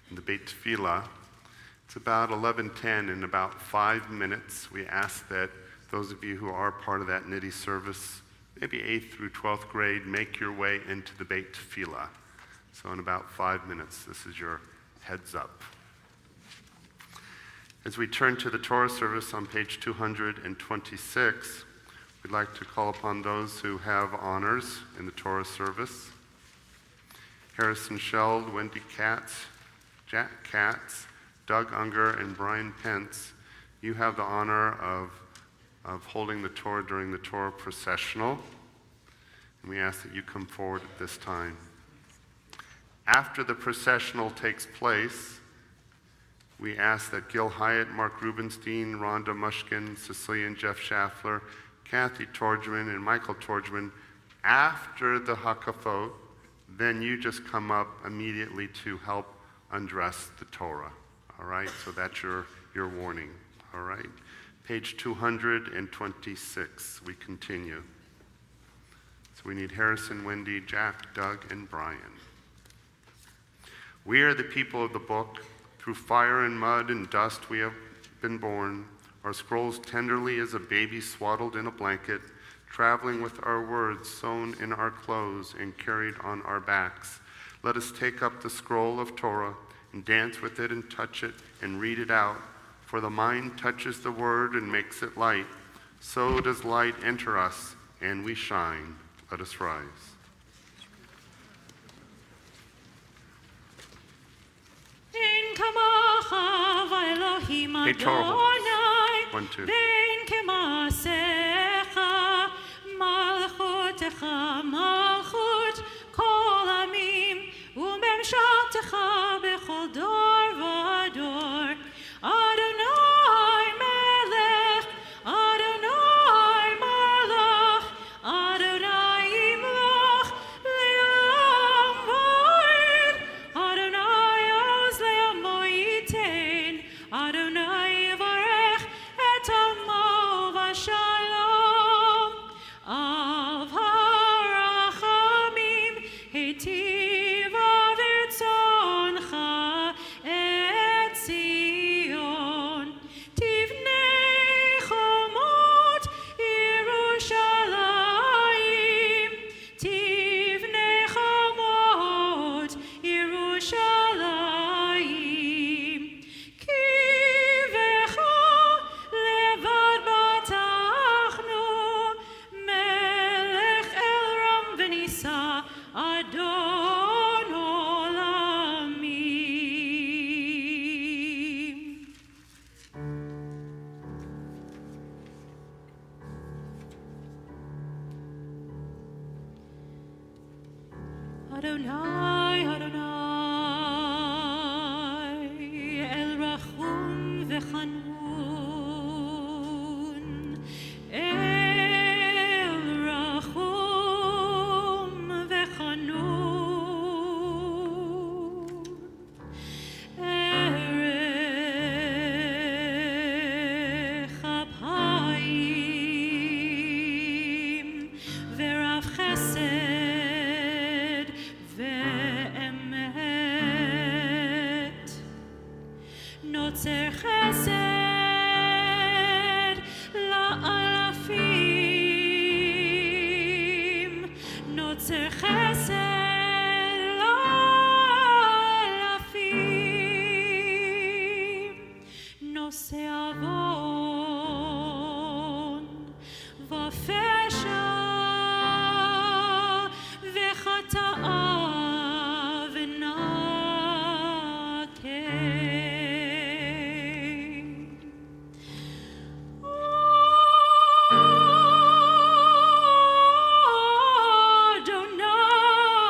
in the Beit Tefillah. It's about 11:10. In about 5 minutes, we ask that those of you who are part of that Niddy service, maybe 8th through 12th grade, make your way into the Beit Tefillah. So in about 5 minutes, this is your heads up. As we turn to the Torah service on page 226, we'd like to call upon those who have honors in the Torah service. Harrison Sheld, Wendy Katz, Jack Katz, Doug Unger, and Brian Pence, you have the honor of holding the Torah during the Torah processional, and we ask that you come forward at this time. After the processional takes place, We ask that Gil Hyatt, Mark Rubenstein, Rhonda Mushkin, Cecilia and Jeff Schaffler, Kathy Torgman, and Michael Torgman, after the Hakafot, then you just come up immediately to help undress the Torah. All right, so that's your warning. All right, page 226, we continue. So we need Harrison, Wendy, Jack, Doug, and Brian. We are the people of the book. Through fire and mud and dust we have been born. Our scrolls tenderly as a baby swaddled in a blanket, traveling with our words sewn in our clothes and carried on our backs. Let us take up the scroll of Torah and dance with it and touch it and read it out. For the mind touches the word and makes it light. So does light enter us, and we shine. Let us rise. אין כמוך ואלוהים Hey, Torah. אדוני, 1, 2. ואין כמעשיך, מלכותך מלכות כל עמים, וממשלתך בכל דור ודור. אדוני מלך, אדוני מלך, אדוני ימלוך לעולם ועד. אדוני עוז לעמו ייתן, אדוני יברך את עמו בשלום. אב הרחמים היטיב ברצונך את ציון. תבנה חומות ירושלים, תבנה חומות ירושלים. כי בך לבד בטחנו, מלך אל רם ונישא, אדון עולמים. אדוני, אדוני, אל רחום וחנון, אל רחום וחנון, ערך אפיים ורב חסד ואמת, נוצר חסד לאלפים, נוצר חסד לאלפים, נושא עוון ופשע וחטאה ונקה. אדוני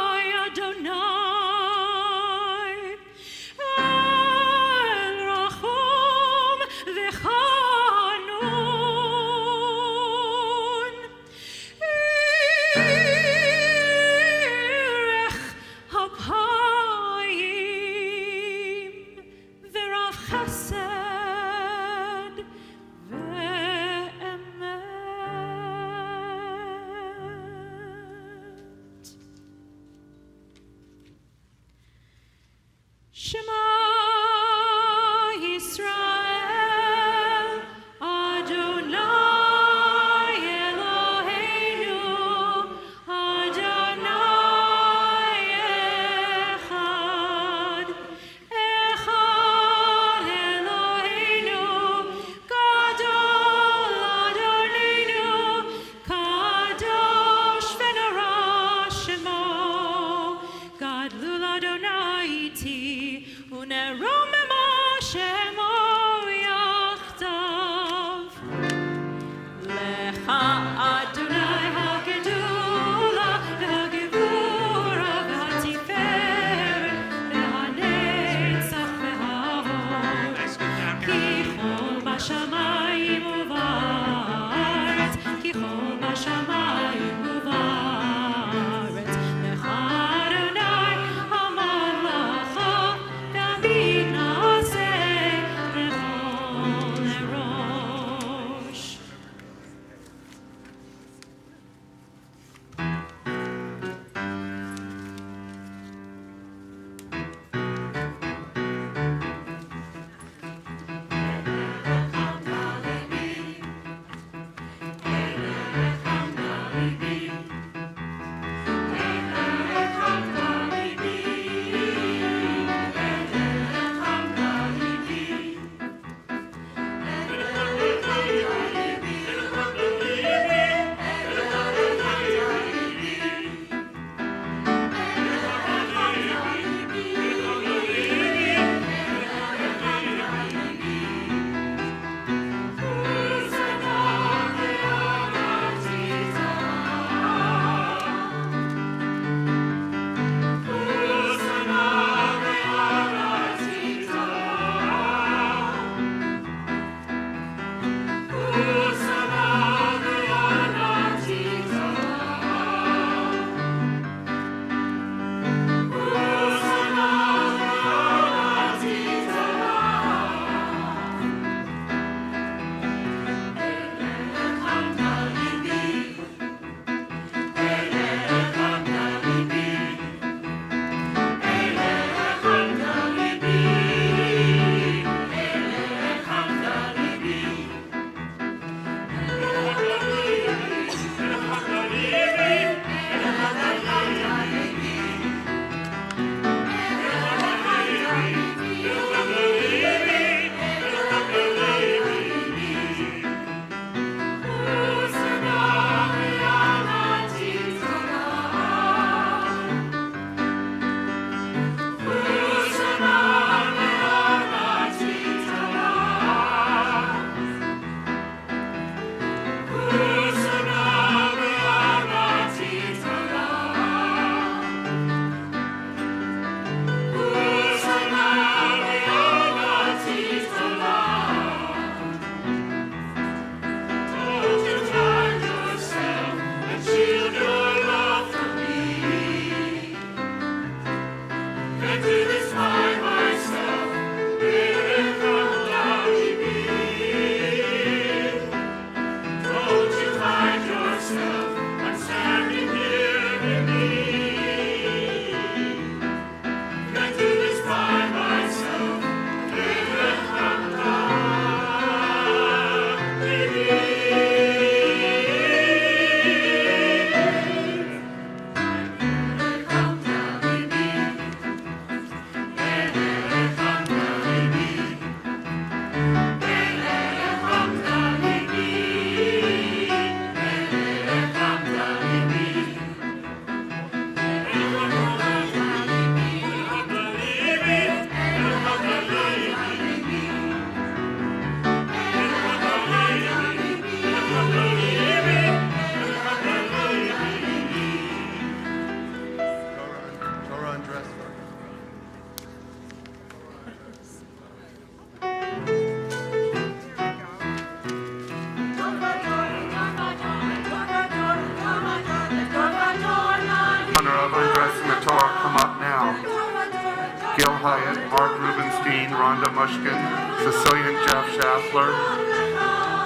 Gil Hyatt, Art Rubenstein, Rhonda Mushkin, Cecilian Jeff Schaffler,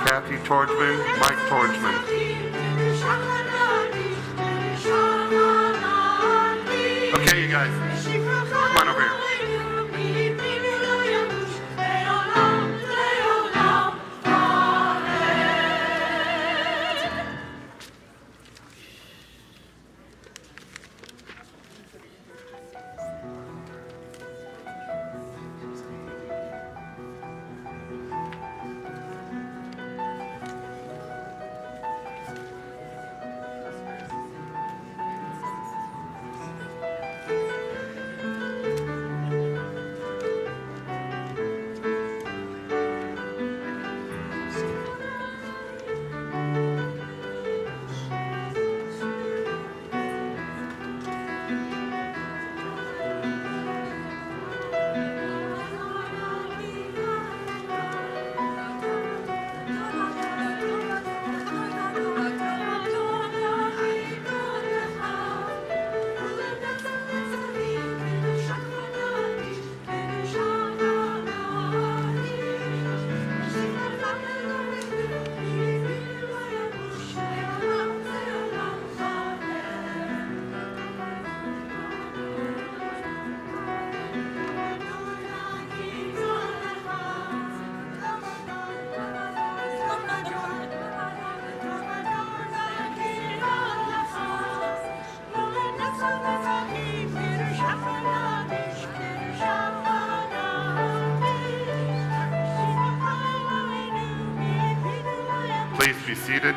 Kathy Torchman, Mike Torchman. Okay, you guys, come on over here. Please be seated.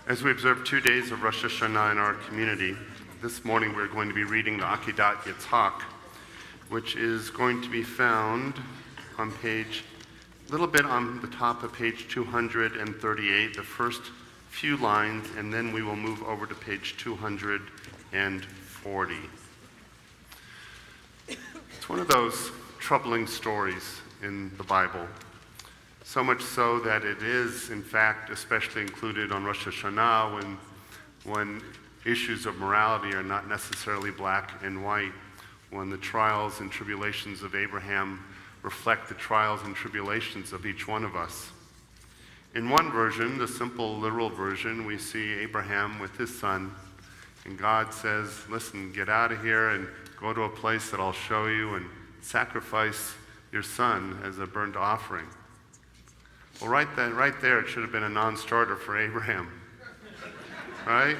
As we observe 2 days of Rosh Hashanah in our community, this morning we're going to be reading the Akedat Yitzhak, which is going to be found on page, a little bit on the top of page 238, the first few lines, and then we will move over to page 240. It's one of those troubling stories in the Bible, so much so that it is, in fact, especially included on Rosh Hashanah when issues of morality are not necessarily black and white, when the trials and tribulations of Abraham reflect the trials and tribulations of each one of us. In one version, the simple literal version, we see Abraham with his son, and God says, listen, get out of here and go to a place that I'll show you and sacrifice your son as a burnt offering. Well, right there, it should have been a non-starter for Abraham, right?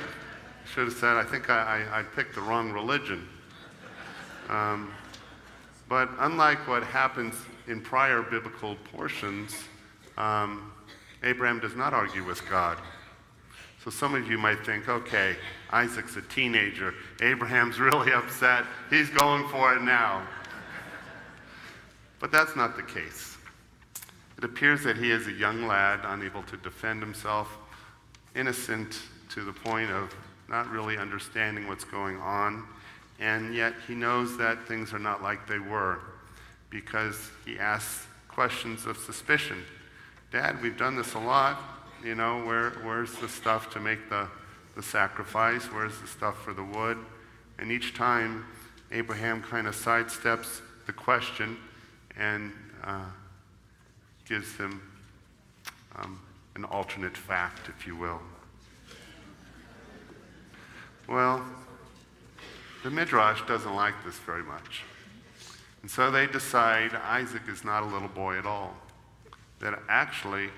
Should have said, I think I picked the wrong religion. But unlike what happens in prior biblical portions, Abraham does not argue with God. So some of you might think, okay, Isaac's a teenager. Abraham's really upset. He's going for it now. But that's not the case. It appears that he is a young lad, unable to defend himself, innocent to the point of not really understanding what's going on, and yet he knows that things are not like they were because he asks questions of suspicion. Dad, we've done this a lot. You know, where's the stuff to make the sacrifice? Where's the stuff for the wood? And each time, Abraham kind of sidesteps the question and gives him an alternate fact, if you will. Well, the Midrash doesn't like this very much. And so they decide Isaac is not a little boy at all. That actually,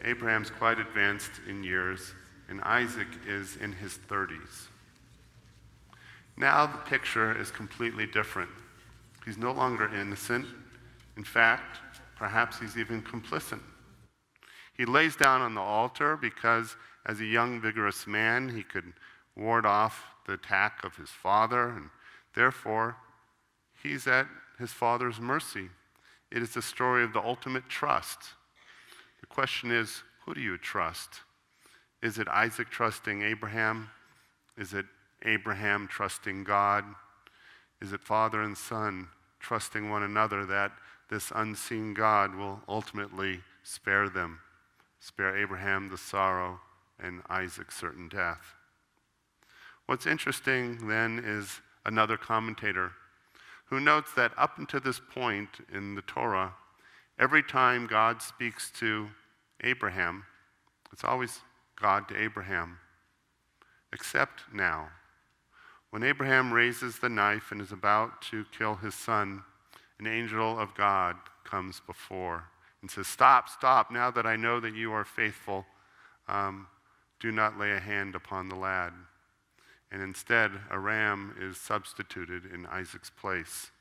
Abraham's quite advanced in years, and Isaac is in his 30s. Now the picture is completely different. He's no longer innocent. In fact, perhaps he's even complicit. He lays down on the altar because as a young, vigorous man, he could ward off the attack of his father, and therefore, he's at his father's mercy. It is the story of the ultimate trust. The question is, who do you trust? Is it Isaac trusting Abraham? Is it Abraham trusting God? Is it father and son trusting one another that this unseen God will ultimately spare them, spare Abraham the sorrow and Isaac certain death. What's interesting then is another commentator who notes that up until this point in the Torah, every time God speaks to Abraham, it's always God to Abraham, except now. When Abraham raises the knife and is about to kill his son, an angel of God comes before and says, "Stop, stop, now that I know that you are faithful, do not lay a hand upon the lad." And instead, a ram is substituted in Isaac's place.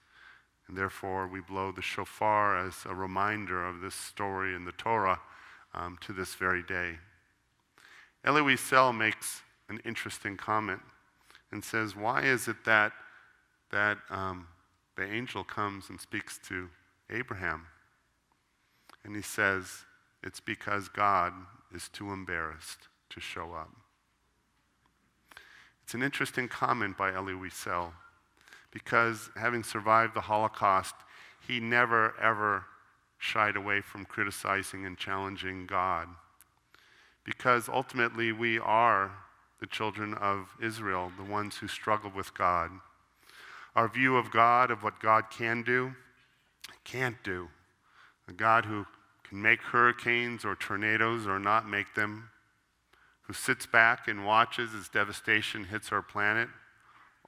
And therefore, we blow the shofar as a reminder of this story in the Torah to this very day. Elie Wiesel makes an interesting comment and says, why is it that the angel comes and speaks to Abraham? And he says, it's because God is too embarrassed to show up. It's an interesting comment by Elie Wiesel, because having survived the Holocaust, he never, ever shied away from criticizing and challenging God. Because ultimately we are the children of Israel, the ones who struggle with God. Our view of God, of what God can do, can't do. A God who can make hurricanes or tornadoes or not make them, who sits back and watches as devastation hits our planet,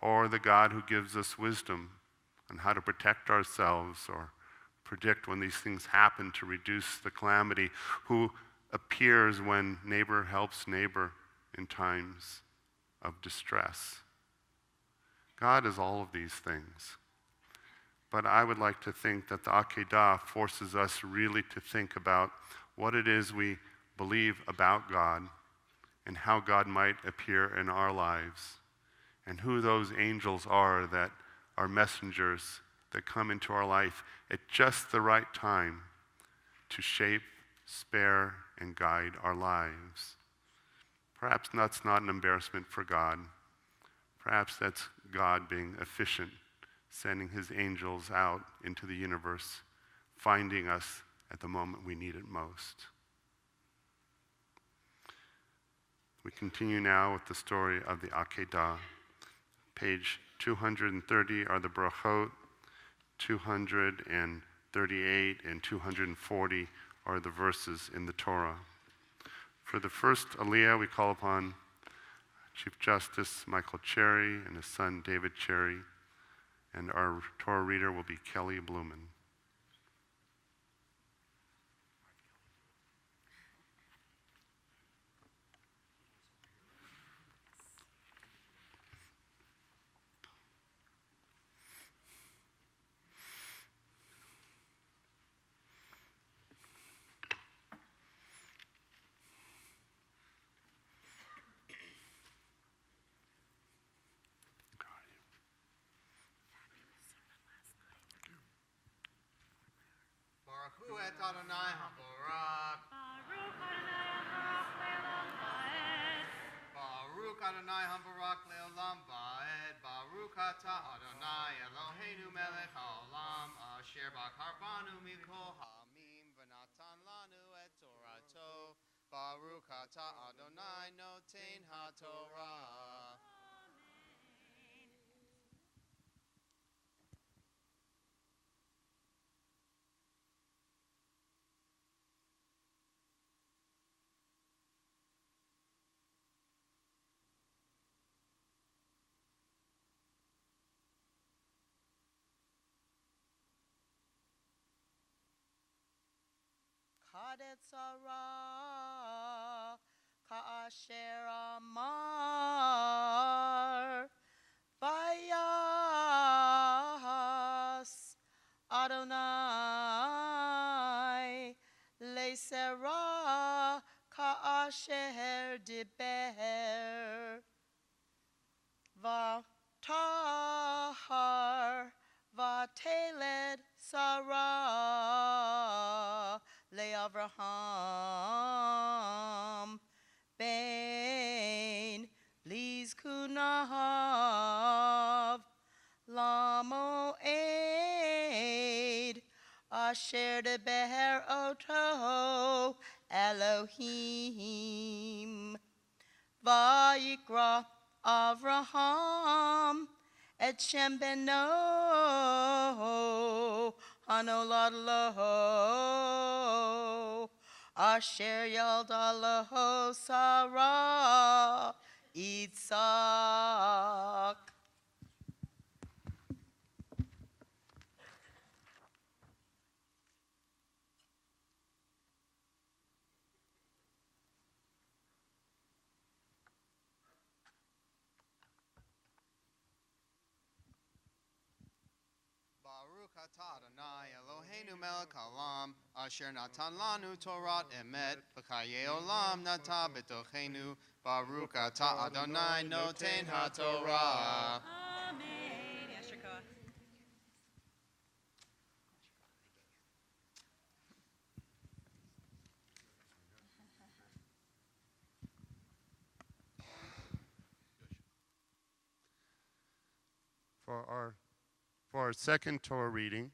or the God who gives us wisdom on how to protect ourselves or predict when these things happen to reduce the calamity, who appears when neighbor helps neighbor in times of distress. God is all of these things. But I would like to think that the Akedah forces us really to think about what it is we believe about God and how God might appear in our lives, and who those angels are that are messengers that come into our life at just the right time to shape, spare, and guide our lives. Perhaps that's not an embarrassment for God. Perhaps that's God being efficient, sending his angels out into the universe, finding us at the moment we need it most. We continue now with the story of the Akedah. Page 230 are the brachot, 238 and 240 are the verses in the Torah. For the first Aliyah, we call upon Chief Justice Michael Cherry and his son David Cherry, and our Torah reader will be Kelly Blumen. Baruch et Adonai HaBarak. Baruch Adonai HaBarak Le'olam Va'ed. Baruch Ata Adonai Eloheinu Melech HaOlam Asher B'Karvanu Mikol Ha'amim V'natan Lanu et Torato. Baruch Ata Adonai Noten HaTorah. Kadetzara Ka'asher Amar Vayas Adonai Le'sera Ka'asher Diber Vatahar Vateled Sarah LeAvraham Ben Lizkunav Lamoed asher deber oto Elohim. Vayikra Avraham et Shem beno hanolad lo asher yalda lo Sarah Yitzhak. Baruch atah Adonai Eloheinu melech haolam, asher natan lanu Torah emet, v'chayei olam nata betochenu. Baruch atah Adonai noten haTorah. Amen. Yasher koach. For our second Torah reading,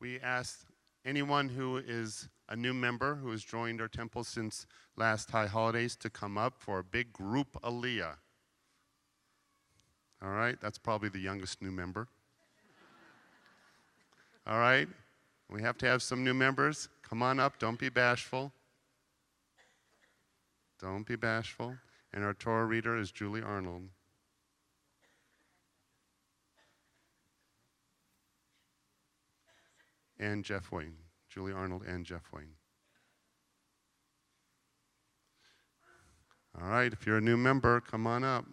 we ask anyone who is a new member who has joined our temple since last High Holidays to come up for a big group aliyah. All right, that's probably the youngest new member. All right, we have to have some new members. Come on up, don't be bashful. Don't be bashful. And our Torah reader is Julie Arnold. And Jeff Wayne. Julie Arnold and Jeff Wayne. All right, if you're a new member, come on up.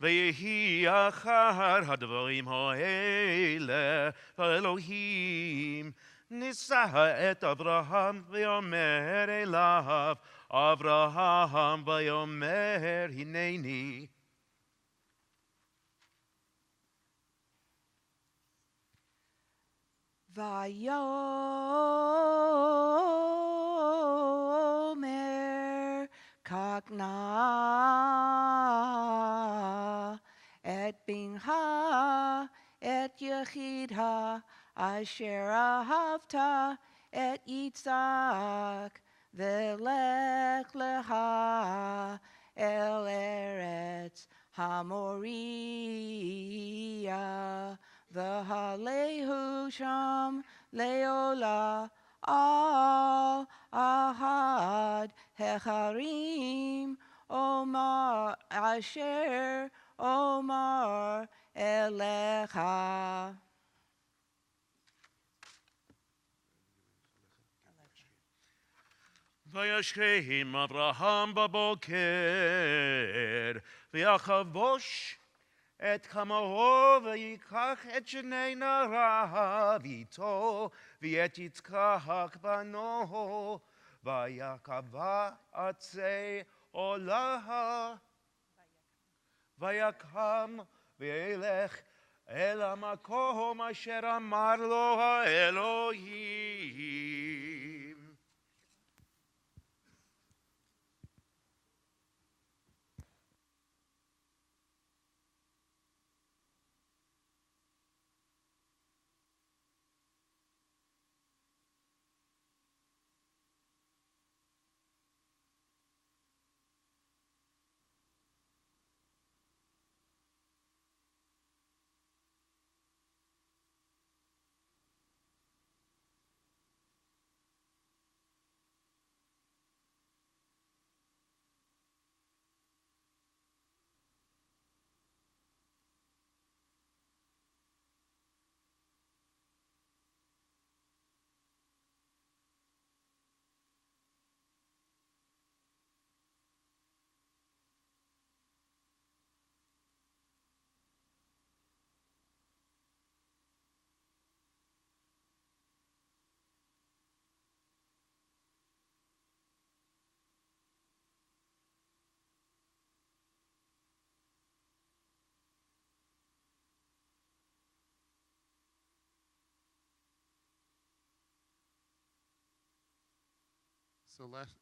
ויהי אחר הדברים האלה, האלוהים נישא את אברהם ויאמר אליו, אברהם ויאמר הנני. Vayomer kakna et binha et yechidha asher ahavta et Yitzhak velech leha el eretz Hamoria v'halehu sham leola al ahad hecharim omar asher omar elecha. וישכם אברהם בבוקר, ויחבוש את חמורו, ויקח את שני נעריו איתו, ואת יצחק בנו, ויקבע עצי עולה, ויקם וילך אל המקום אשר אמר לו האלוהים.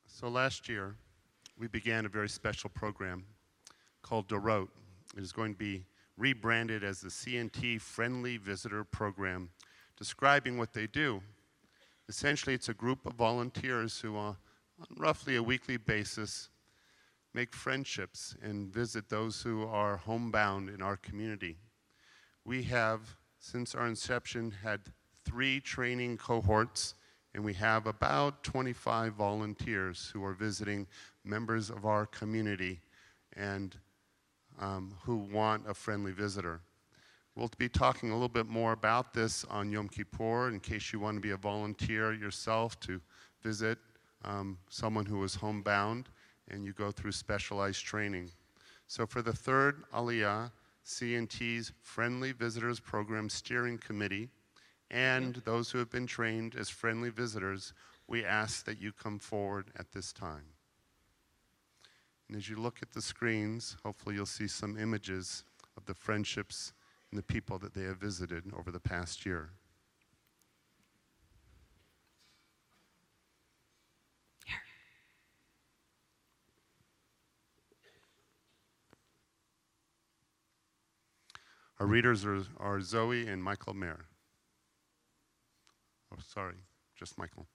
So last year, we began a very special program called Dorot. It is going to be rebranded as the CNT Friendly Visitor Program, describing what they do. Essentially, it's a group of volunteers who, on roughly a weekly basis, make friendships and visit those who are homebound in our community. We have, since our inception, had 3 training cohorts, and we have about 25 volunteers who are visiting members of our community and who want a friendly visitor. We'll be talking a little bit more about this on Yom Kippur in case you want to be a volunteer yourself to visit someone who is homebound, and you go through specialized training. So for the third Aliyah, CNT's Friendly Visitors Program Steering Committee, and those who have been trained as friendly visitors, we ask that you come forward at this time. And as you look at the screens, hopefully you'll see some images of the friendships and the people that they have visited over the past year. Our readers are Zoe and Michael Mayer. Oh, sorry, just Michael.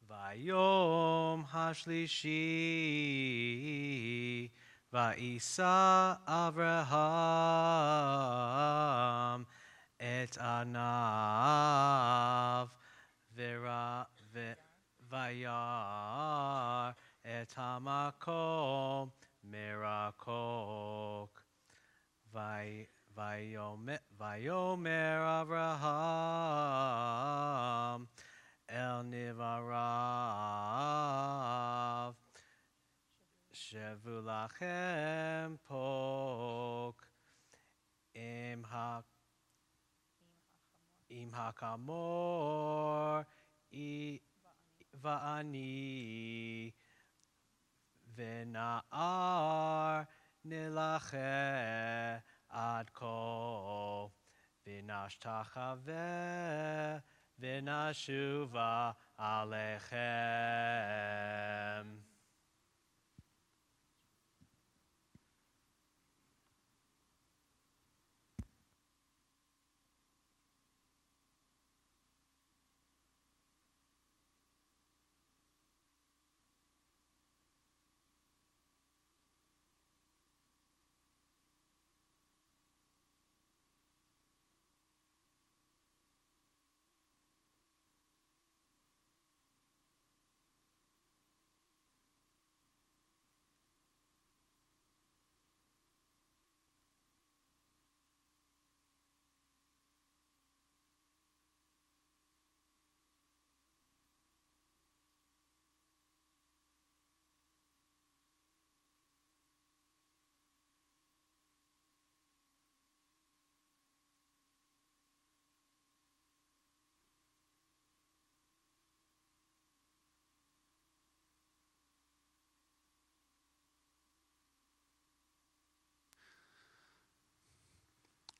Vayom hashlishi va'isa Avraham et anav vayar et hamakom merakok vayomer Avraham El Nivarav Shevu Lachem Pok Im Hakamor Va'ani V'na'ar Nilache Ad Kol V'nashtachaveh V'nashuva alechem.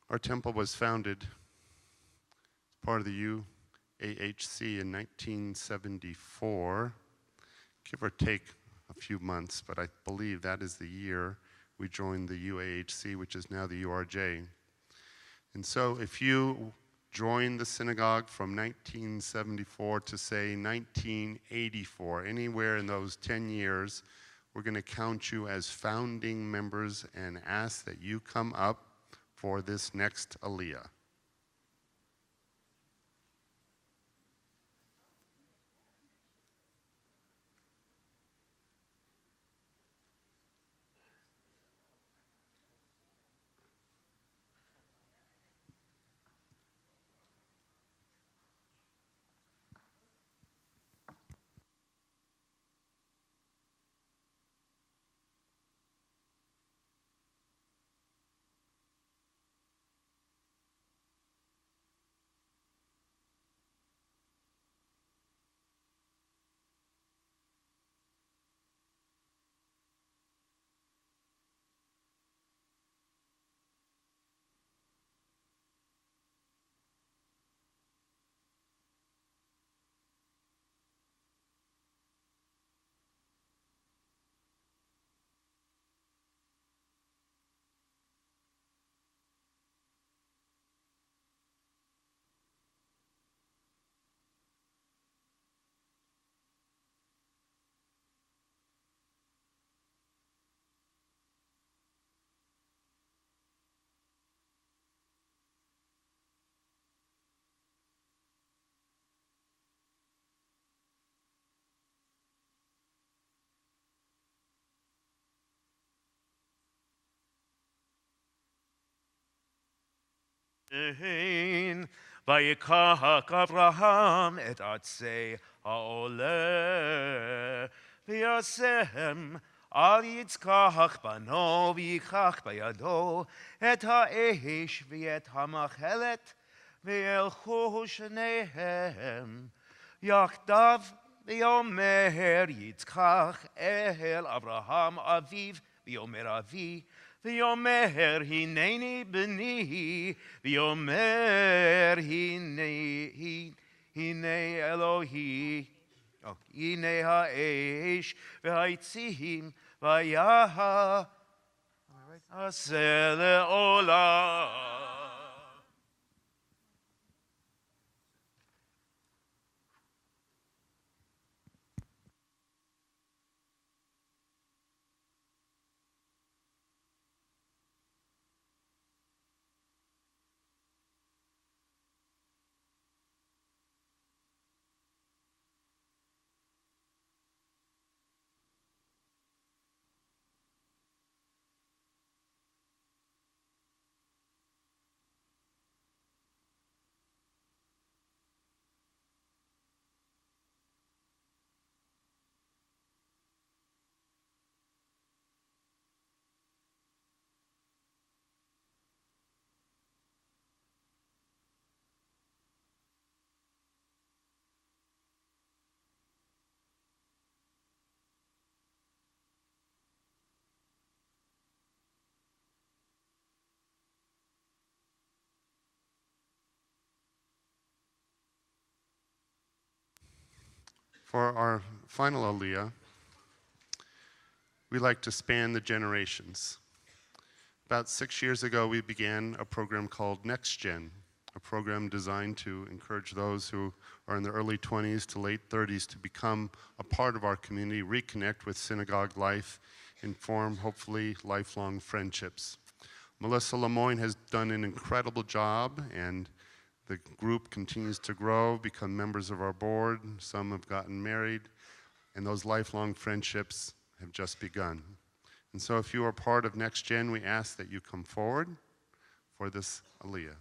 Our temple was founded as part of the UAHC in 1974, give or take a few months, but I believe that is the year we joined the UAHC, which is now the URJ. And so if you joined the synagogue from 1974 to say 1984, anywhere in those 10 years, we're going to count you as founding members and ask that you come up for this next Aliyah. ויקח אברהם את עצי העולה, וישם על יצחק בנו, ויקח בידו את האש ואת המחלת, וילכו שניהם יחדיו, ויאמר יצחק אל אברהם אביו, ויאמר אבי, ויאמר הנני בני, ויאמר הנה אלוהי, הנה האש והעצים ויעשה לעולם. For our final Aliyah, we like to span the generations. About 6 years ago, we began a program called Next Gen, a program designed to encourage those who are in their early 20s to late 30s to become a part of our community, reconnect with synagogue life, and form, hopefully, lifelong friendships. Melissa Lemoyne has done an incredible job, and the group continues to grow, become members of our board. Some have gotten married, and those lifelong friendships have just begun. And so if you are part of Next Gen, we ask that you come forward for this Aliyah.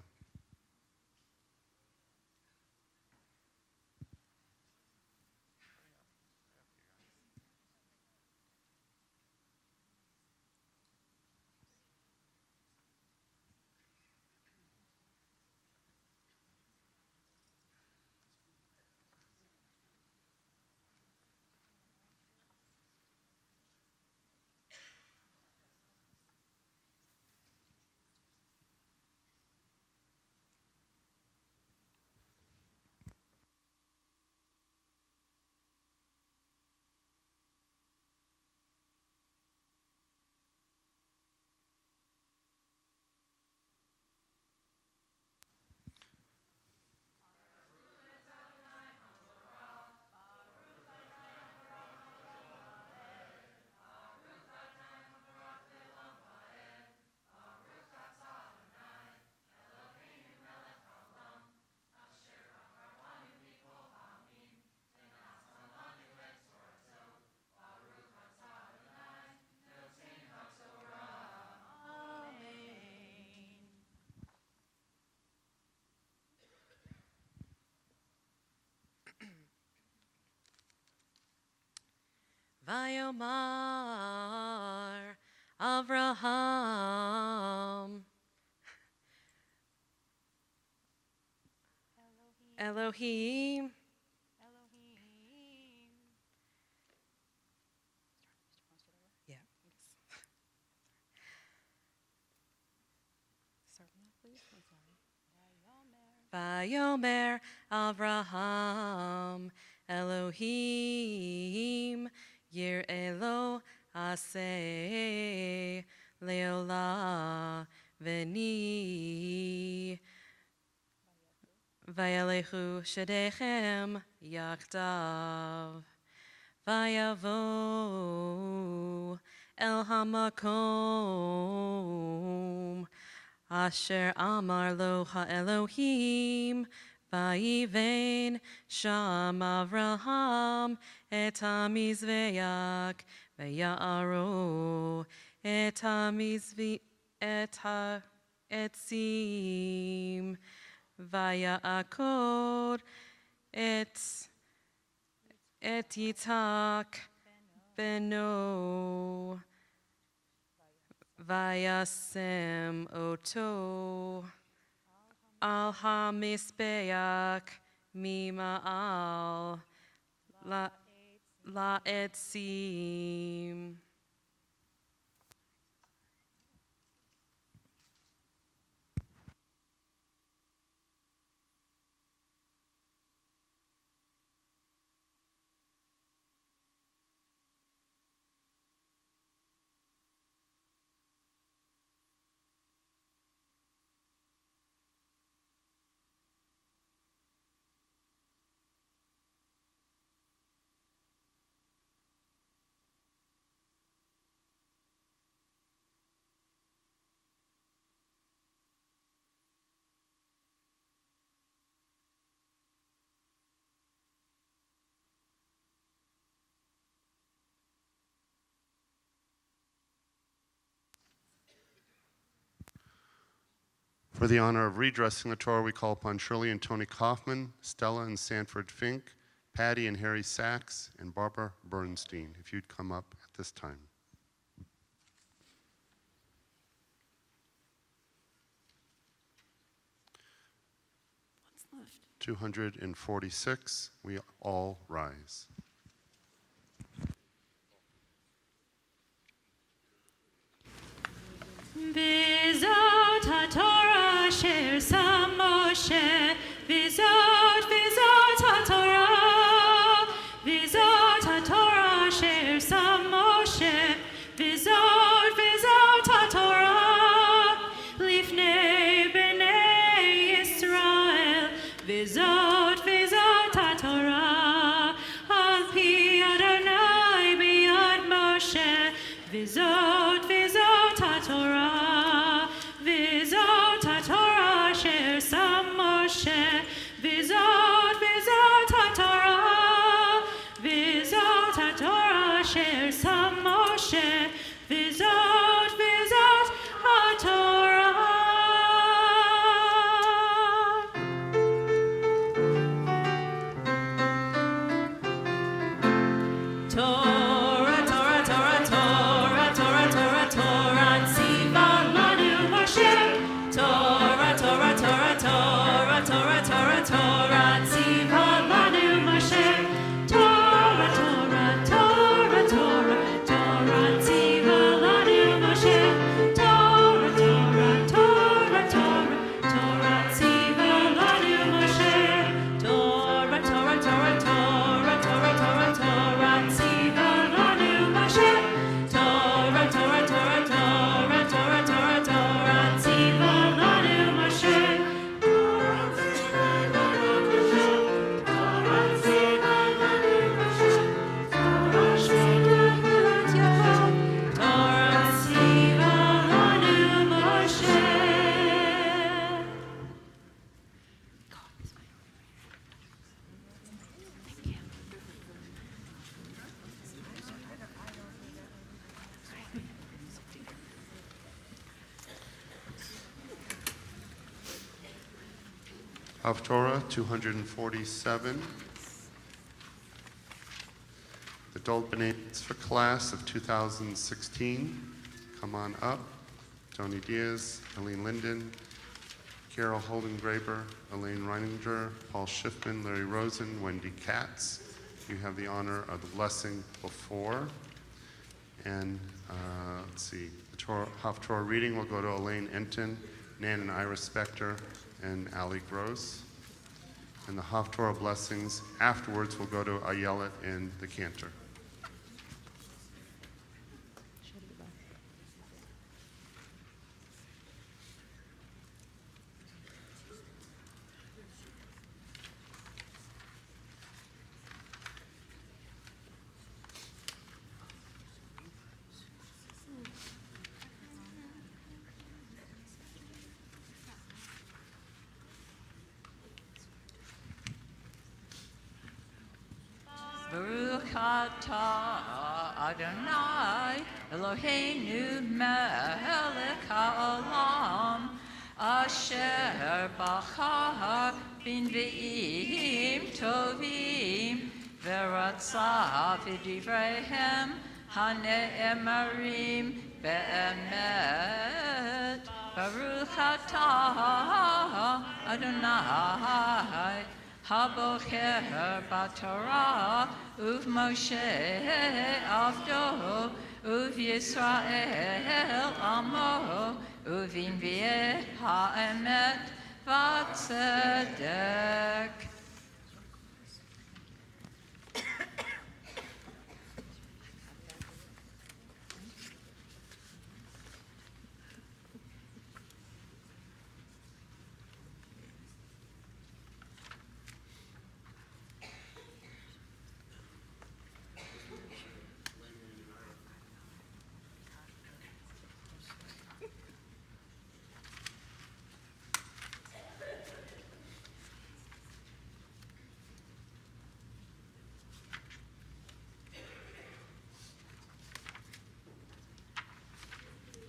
Vayomar Avraham Elohim Yeah. Start from that, please. I'm sorry. Vayomer Avraham Elohim Yir Elo Aseh Leola Veni Vayalechu Shedechem Yachdav Vayavo El Hamakom Asher Amar Lo HaElohim Vayivein Sham Avraham Et HaMizveach Vayaro Et HaMizvi Et HaEtzim Vayakod Et Yitzhak Beno Vayasem Oto Al HaMizbeach Mima'al La Etzim For the honor of redressing the Torah, we call upon Shirley and Tony Kaufman, Stella and Sanford Fink, Patty and Harry Sachs, and Barbara Bernstein, if you'd come up at this time. What's left? 246, we all rise. Vizot HaTorah Asher Sam Moshe, Vizot HaTorah, Vizot HaTorah Asher Sam Moshe, Vizot HaTorah, Lifnei Bnei Yisrael, Vizot HaTorah, Al Pi Adonai B'yad Moshe, Vizot HaTorah, Vizot HaTorah Asher Sam Moshe, Vizot HaTorah, Vizot HaTorah Asher Sam Moshe, Vizot HaTorah. Torah, Torah, Torah, Torah, Torah, Torah, Torah, Tziva Lanu Moshe. Torah, Torah, Torah, Torah, Torah, Torah, Torah, Tziva Lanu Moshe. Torah, Torah, Torah, Torah, Torah, Tziva Lanu Moshe. Torah, Torah, Torah, Torah, Torah, Tziva Lanu Moshe. Torah, Torah, Torah, Torah, Torah, Torah, Torah, Tziva Lanu Moshe. Torah, Torah, Torah, Torah, Torah, Torah, Torah, Tziva Lanu Moshe. Torah, Tziva Lanu Moshe. Torah, Tziva Lanu Moshe. Torah, Shmita Yud Yaakov. Torah, Tziva Lanu Moshe. Thank you. Haftorah 247. The Adult names for class of 2016. Come on up. Tony Diaz, Eileen Linden, Carol Holden-Graber, Elaine Reininger, Paul Schiffman, Larry Rosen, Wendy Katz. You have the honor of the blessing before. And let's see, the Haftorah reading will go to Elaine Enton, Nan and Iris Spector, and Ali Gross. And the Haftorah blessings afterwards will go to Ayelet and the cantor. Baruch atah Adonai Eloheinu melech haolam asher bachar b'nvi'im tovim v'ratzah v'divreihem hane'emarim be'emet. Baruch atah Adonai Habocher b'Torah uv Moshe avdo uv Yisrael amo uvinvieh ha'emet v'tzedek.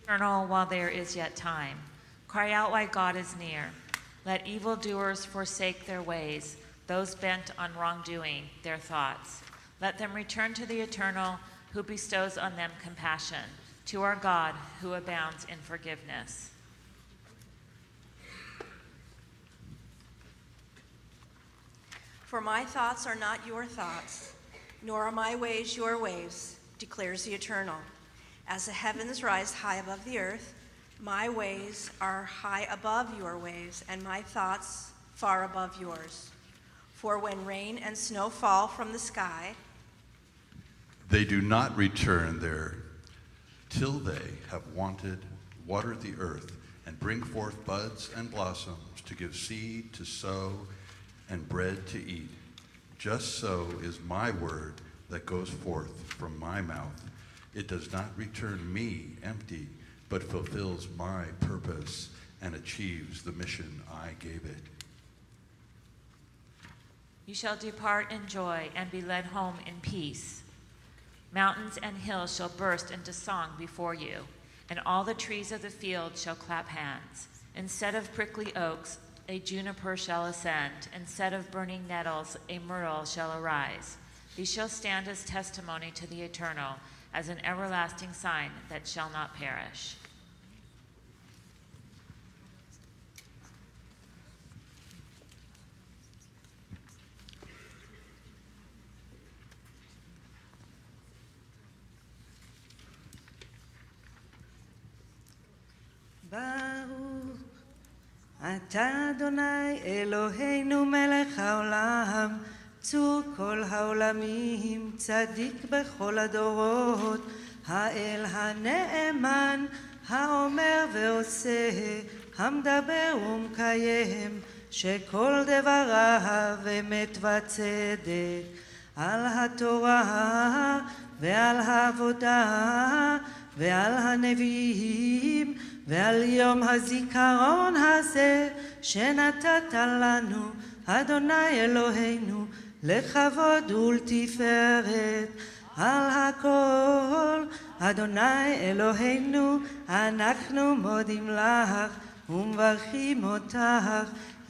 Eternal, while there is yet time. Cry out while God is near. Let evildoers forsake their ways, those bent on wrongdoing their thoughts. Let them return to the Eternal, who bestows on them compassion, to our God, who abounds in forgiveness. For my thoughts are not your thoughts, nor are my ways your ways, declares the Eternal. As the heavens rise high above the earth, my ways are high above your ways, and my thoughts far above yours. For when rain and snow fall from the sky, they do not return there till they have watered the earth, and bring forth buds and blossoms, to give seed to sow and bread to eat. Just so is my word that goes forth from my mouth. It does not return me empty, but fulfills my purpose and achieves the mission I gave it. You shall depart in joy and be led home in peace. Mountains and hills shall burst into song before you, and all the trees of the field shall clap hands. Instead of prickly oaks, a juniper shall ascend. Instead of burning nettles, a myrtle shall arise. These shall stand as testimony to the Eternal, as an everlasting sign that shall not perish. ברוך אתה אדוני אלוהינו מלך העולם, צור כל העולמים, צדיק בכל הדורות, האל הנאמן, האומר ועושה, המדבר ומקיים, שכל דבריו אמת וצדק. על התורה ועל העבודה ועל הנביאים ועל יום הזיכרון הזה שנתת לנו, אדוני אלוהינו, לכבוד ולתפארת. על הכל, אדוני אלוהינו, אנחנו מודים לך ומברכים אותך.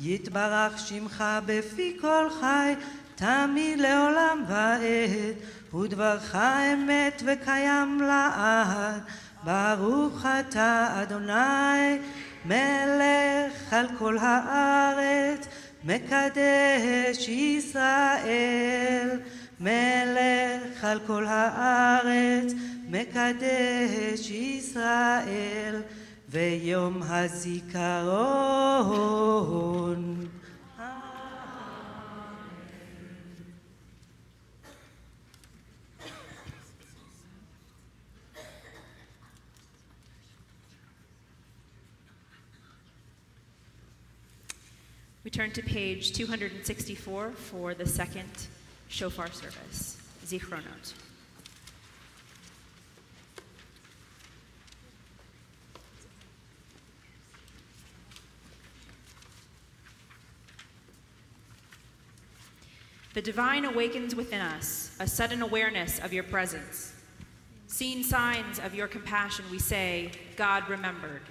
יתברך שמך בפי כל חי, תמיד לעולם ועד. ודברך אמת וקיים לעד. ברוך אתה אדוני מלך על כל הארץ, מקדש ישראל. מלך על כל הארץ, מקדש ישראל. ויום הזיכרון. We turn to page 264 for the second shofar service, Zichronot. The divine awakens within us a sudden awareness of your presence. Seeing signs of your compassion, we say, God remembered.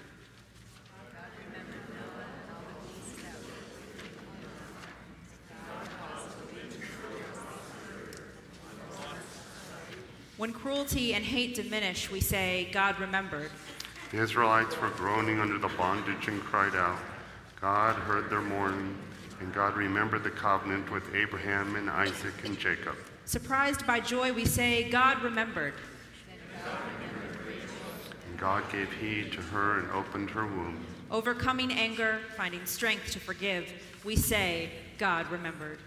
When cruelty and hate diminish, we say, God remembered. The Israelites were groaning under the bondage and cried out. God heard their mourning, and God remembered the covenant with Abraham and Isaac and Jacob. Surprised by joy, we say, God remembered. And God gave heed to her and opened her womb. Overcoming anger, finding strength to forgive, we say, God remembered.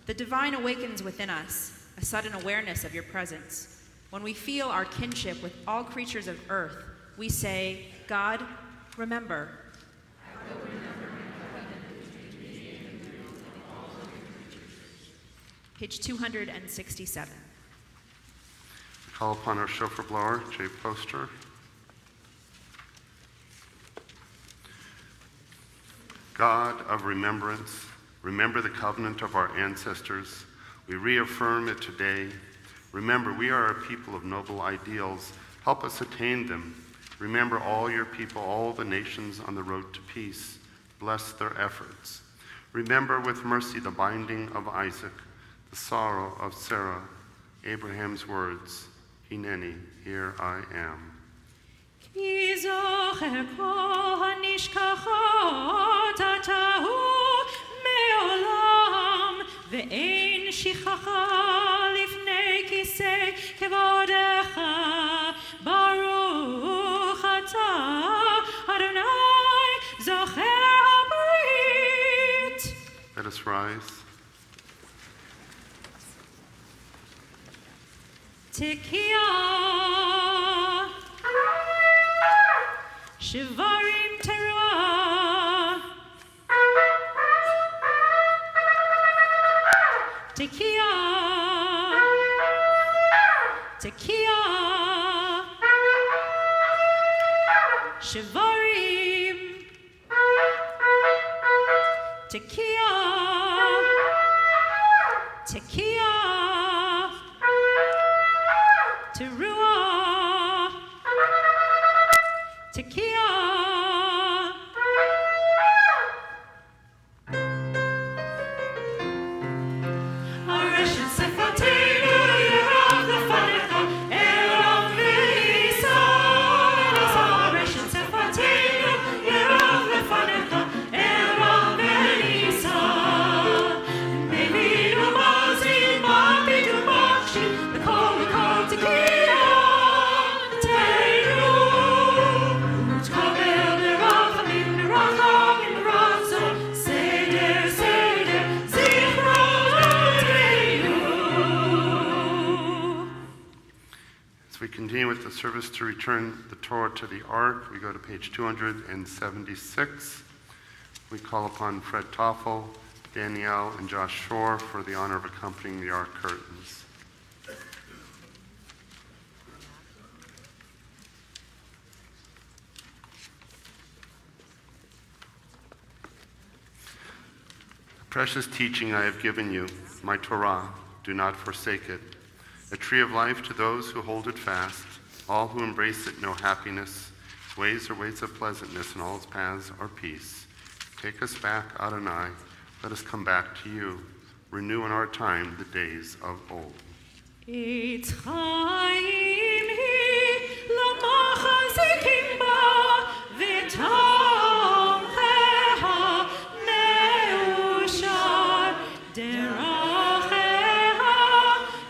The divine awakens within us a sudden awareness of your presence. When we feel our kinship with all creatures of earth, we say, God, remember. Page 267. We call upon our shofar blower, Jay Poster. God of remembrance, remember the covenant of our ancestors. We reaffirm it today. Remember, we are a people of noble ideals. Help us attain them. Remember all your people, all the nations on the road to peace. Bless their efforts. Remember with mercy the binding of Isaac, the sorrow of Sarah, Abraham's words, Hineni, here I am. כי זוכר כה הנשכחות אתה הוא מעולם, ואין שכחה לפני כיסא כבודך. ברוך אתה, אדוני, זוכר הברית. Let us rise. תקיעה שברים תרועה תקיעה תקיעה שברים תקיעה תקיעה תרועה תקיעה הרשת שפתנו ירב לפניך ערב ויישא הרשת שפתנו ירב לפניך ערב ויישא מבין ומאזין מביט ומקשיב לכל תקיעה תהנו ותקבל ברחמים ברחמים רצון סדר סדר זיכרונותינו. As we continue with the service to return the Torah to the Ark, we go to page 276. We call upon Fred Toffel, Danielle, and Josh Shore for the honor of accompanying the Ark curtains. Precious teaching I have given you, my Torah, do not forsake it. A tree of life to those who hold it fast. All who embrace it know happiness. Its ways are ways of pleasantness, and all its paths are peace. Take us back, Adonai. Let us come back to you. Renew in our time the days of old. It's Chaim hi l'machazikim ba v'tomcheha meushar deracheha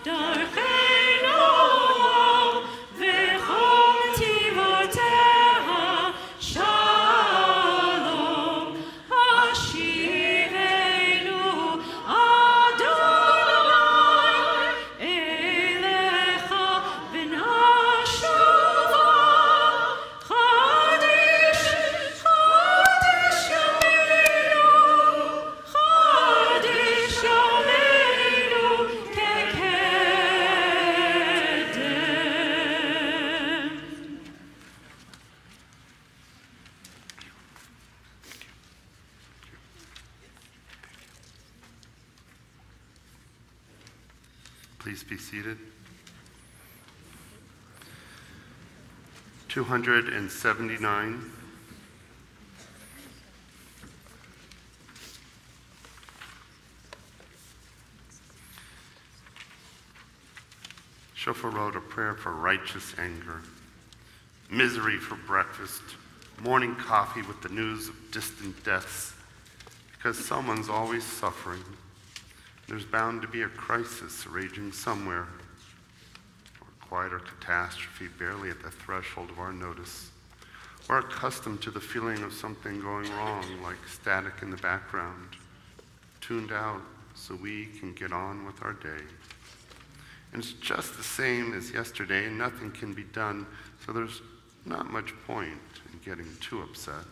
darchenu v'chol tivoteha shalom hashivenu Adonai elecha v'nashuva Chadish Yomeinu kekedem. Please be seated. 279. Shofar wrote a prayer for righteous anger, misery for breakfast, morning coffee with the news of distant deaths, because someone's always suffering. There's bound to be a crisis raging somewhere, or quieter catastrophe barely at the threshold of our notice. We're accustomed to the feeling of something going wrong, like static in the background, tuned out so we can get on with our day. And it's just the same as yesterday, and nothing can be done, so there's not much point in getting too upset.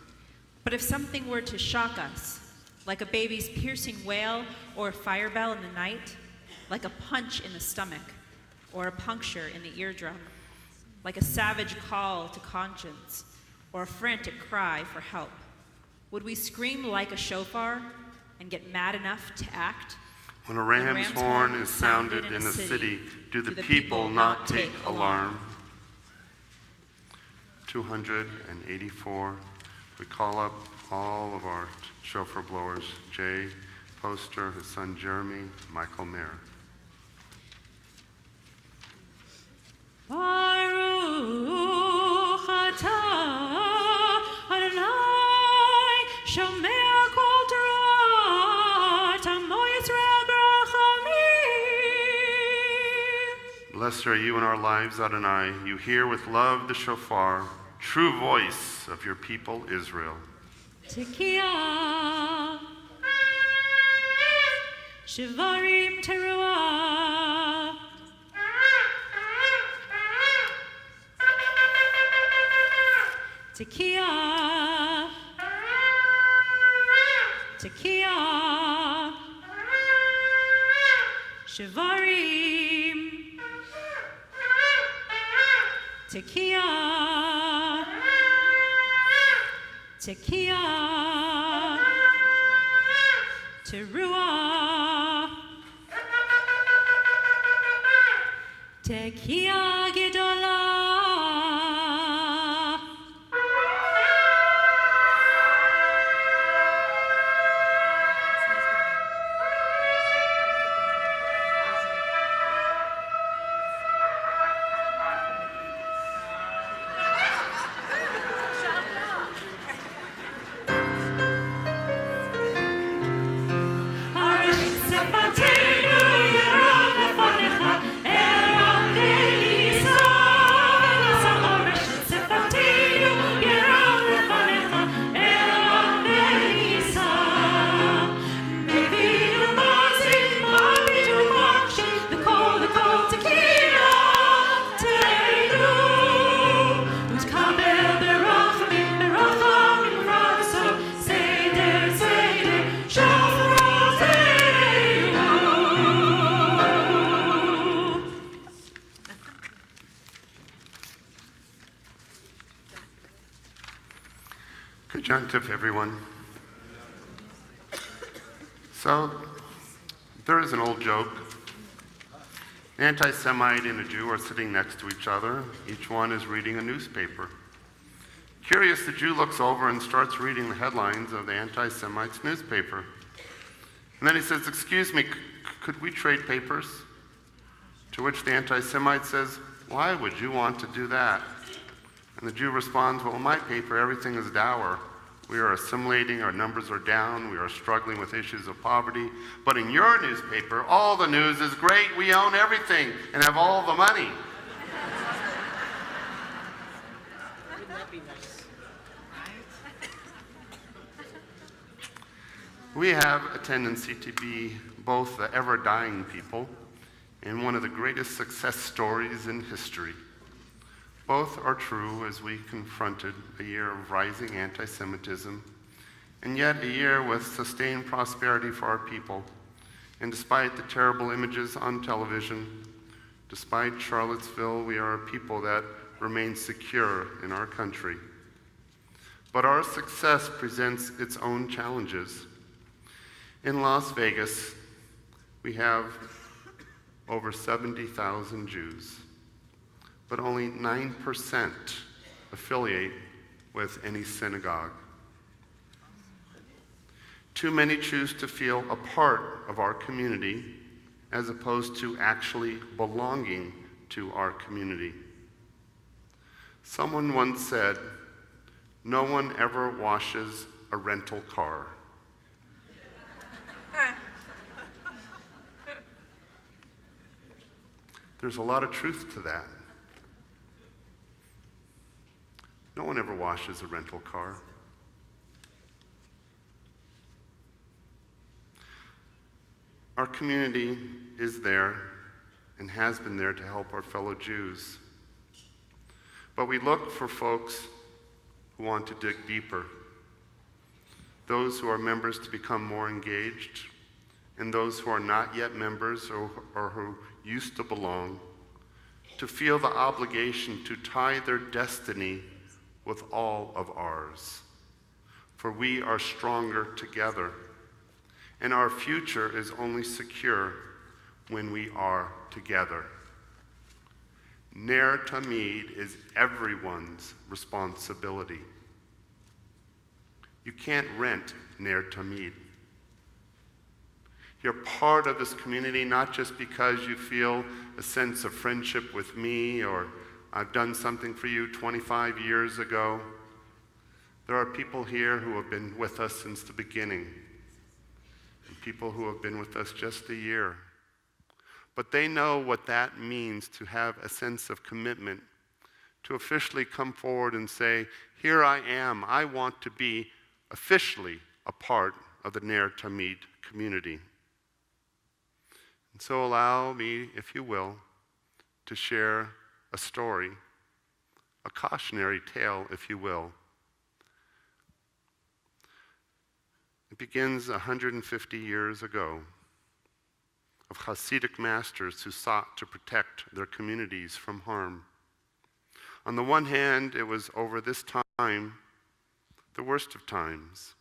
But if something were to shock us, like a baby's piercing wail or a fire bell in the night, like a punch in the stomach or a puncture in the eardrum, like a savage call to conscience or a frantic cry for help, would we scream like a shofar and get mad enough to act? When a ram's horn is sounded in a city, do the people not take alarm? 284, we call up all of our shofar blowers, Jay Poster, his son Jeremy, Michael Mayer. Baruch atah Adonai shomer kol Torah amo Yisrael barachamim. Blessed are you in our lives, Adonai. You hear with love the shofar, true voice of your people Israel. Tekiah Shivarim Teruah Tekiah Tekiah Shivarim Tekiah Tekiah Teruah Tekiah Gedolah. Conjunctive, everyone. So, there is an old joke. An anti-Semite and a Jew are sitting next to each other. Each one is reading a newspaper. Curious, the Jew looks over and starts reading the headlines of the anti-Semite's newspaper. And then he says, "Excuse me, could we trade papers?" To which the anti-Semite says, "Why would you want to do that?" And the Jew responds, "Well, in my paper, everything is dour. We are assimilating, our numbers are down, we are struggling with issues of poverty. But in your newspaper, all the news is great, we own everything and have all the money." Wouldn't that be nice? We have a tendency to be both the ever-dying people and one of the greatest success stories in history. Both are true as we confronted a year of rising anti-Semitism, and yet a year with sustained prosperity for our people. And despite the terrible images on television, despite Charlottesville, we are a people that remain secure in our country. But our success presents its own challenges. In Las Vegas, we have over 70,000 Jews, but only 9% affiliate with any synagogue. Too many choose to feel a part of our community as opposed to actually belonging to our community. Someone once said, "No one ever washes a rental car." There's a lot of truth to that. No one ever washes a rental car. Our community is there and has been there to help our fellow Jews. But we look for folks who want to dig deeper, those who are members to become more engaged, and those who are not yet members or who used to belong, to feel the obligation to tie their destiny with all of ours. For we are stronger together, and our future is only secure when we are together. Ner Tamid is everyone's responsibility. You can't rent Ner Tamid. You're part of this community not just because you feel a sense of friendship with me or I've done something for you 25 years ago. There are people here who have been with us since the beginning, and people who have been with us just a year. But they know what that means to have a sense of commitment, to officially come forward and say, "Here I am, I want to be officially a part of the Ner Tamid community." And so allow me, if you will, to share a story, a cautionary tale, if you will. It begins 150 years ago of Hasidic masters who sought to protect their communities from harm. On the one hand, it was over this time, the worst of times.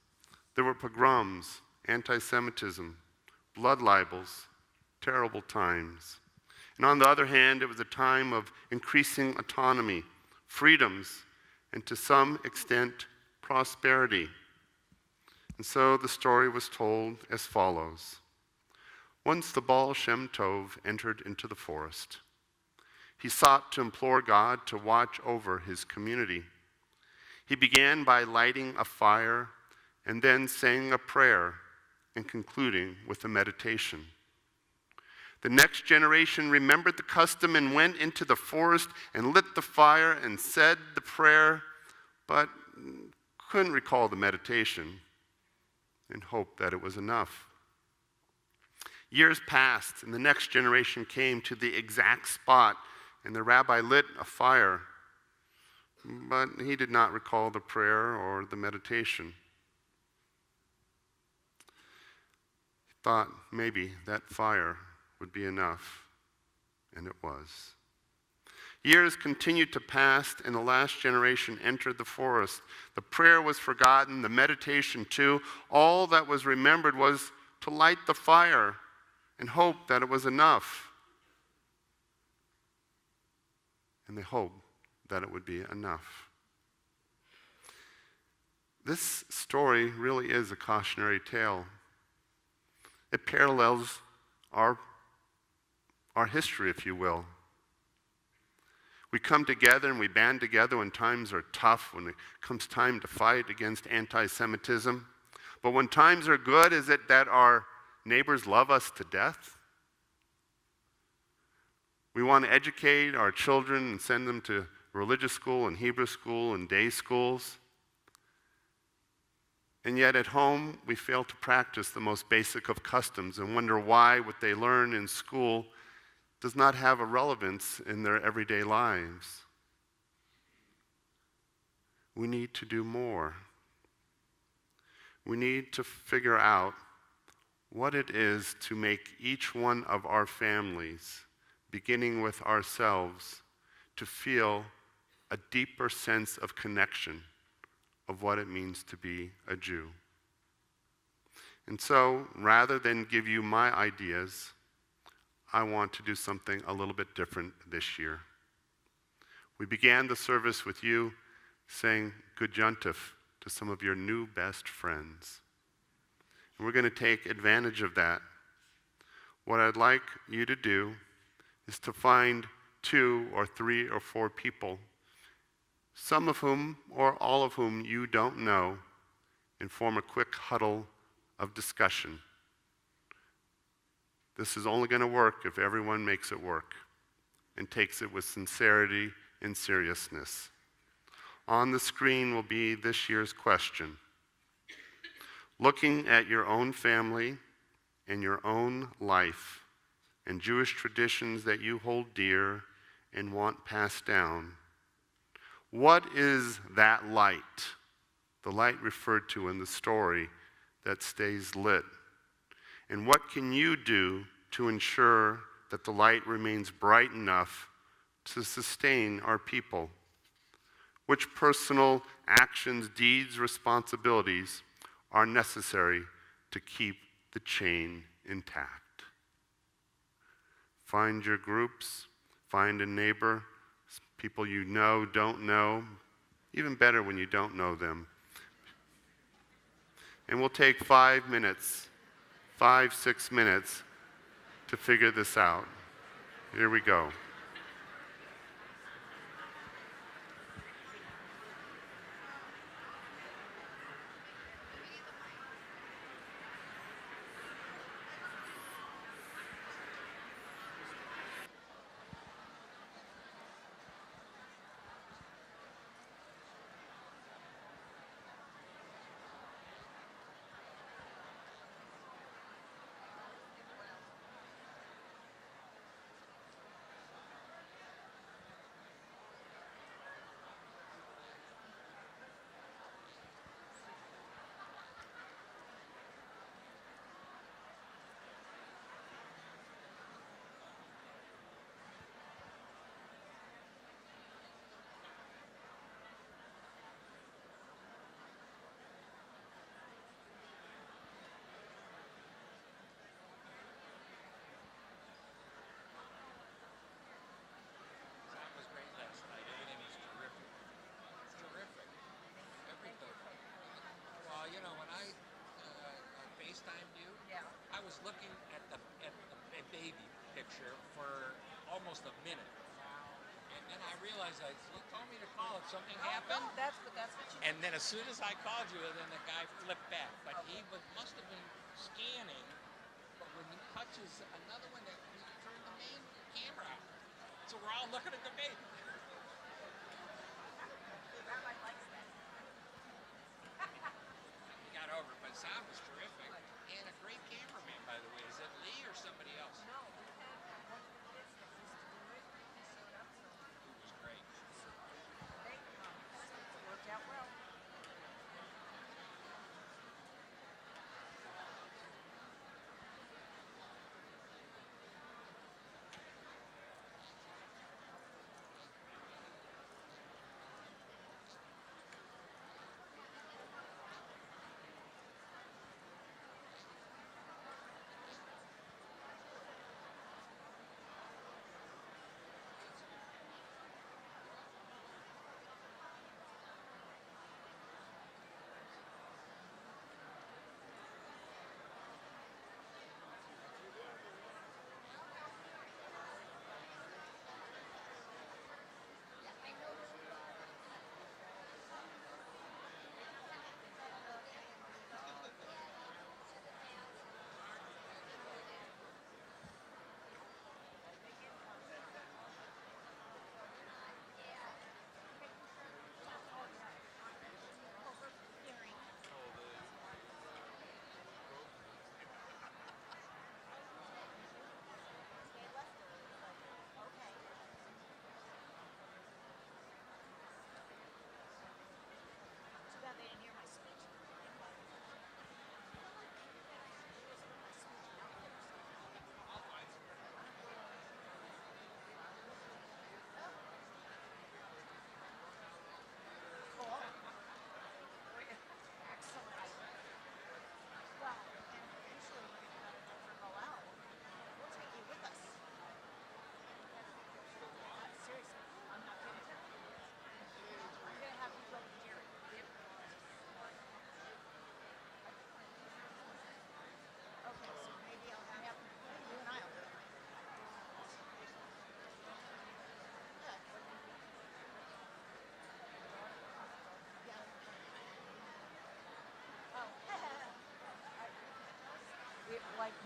There were pogroms, anti-Semitism, blood libels, terrible times. And on the other hand, it was a time of increasing autonomy, freedoms, and to some extent, prosperity. And so the story was told as follows. Once the Baal Shem Tov entered into the forest. He sought to implore God to watch over his community. He began by lighting a fire and then saying a prayer and concluding with a meditation. The next generation remembered the custom and went into the forest and lit the fire and said the prayer, but couldn't recall the meditation and hoped that it was enough. Years passed, and the next generation came to the exact spot, and the rabbi lit a fire, but he did not recall the prayer or the meditation. He thought maybe that fire would be enough, and it was. Years continued to pass, and the last generation entered the forest. The prayer was forgotten, the meditation too. All that was remembered was to light the fire and hope that it was enough. And they hoped that it would be enough. This story really is a cautionary tale. It parallels our history, if you will. We come together and we band together when times are tough, when it comes time to fight against anti-Semitism. But when times are good, is it that our neighbors love us to death? We want to educate our children and send them to religious school and Hebrew school and day schools. And yet at home, we fail to practice the most basic of customs and wonder why what they learn in school does not have a relevance in their everyday lives. We need to do more. We need to figure out what it is to make each one of our families, beginning with ourselves, to feel a deeper sense of connection of what it means to be a Jew. And so, rather than give you my ideas, I want to do something a little bit different this year. We began the service with you saying Good Yontif to some of your new best friends. And we're going to take advantage of that. What I'd like you to do is to find 2 or 3 or 4 people, some of whom or all of whom you don't know, and form a quick huddle of discussion. This is only going to work if everyone makes it work and takes it with sincerity and seriousness. On the screen will be this year's question. Looking at your own family and your own life and Jewish traditions that you hold dear and want passed down, what is that light, the light referred to in the story that stays lit? And what can you do to ensure that the light remains bright enough to sustain our people? Which personal actions, deeds, responsibilities are necessary to keep the chain intact? Find your groups, find a neighbor, people you know, don't know, even better when you don't know them. And we'll take 5 minutes, 5-6 minutes to figure this out. Here we go. I was looking at the baby picture for almost a minute. And then I realized you told me to call if something happened. No, that's what you And then as soon as I called you, then the guy flipped back. But he must have been scanning. But when he touches another one, he turned the main camera on. So we're all looking at the baby. Rabbi likes that. We got over it, but sound was terrific. And a great cameraman, by the way. Is it Lee or somebody else? No, we had one of the kids that used to do it. He showed up, so It was great. it worked out well.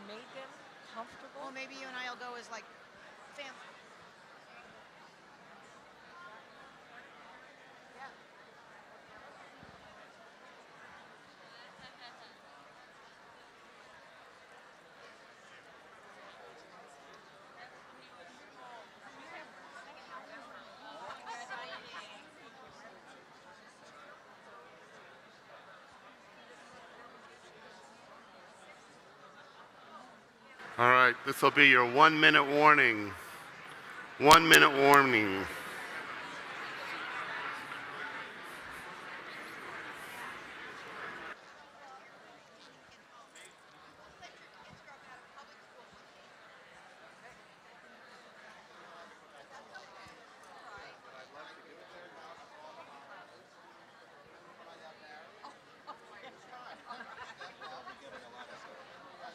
made them comfortable. Well, maybe you and I will go as like family. All right, this will be your 1-minute warning. 1-minute warning.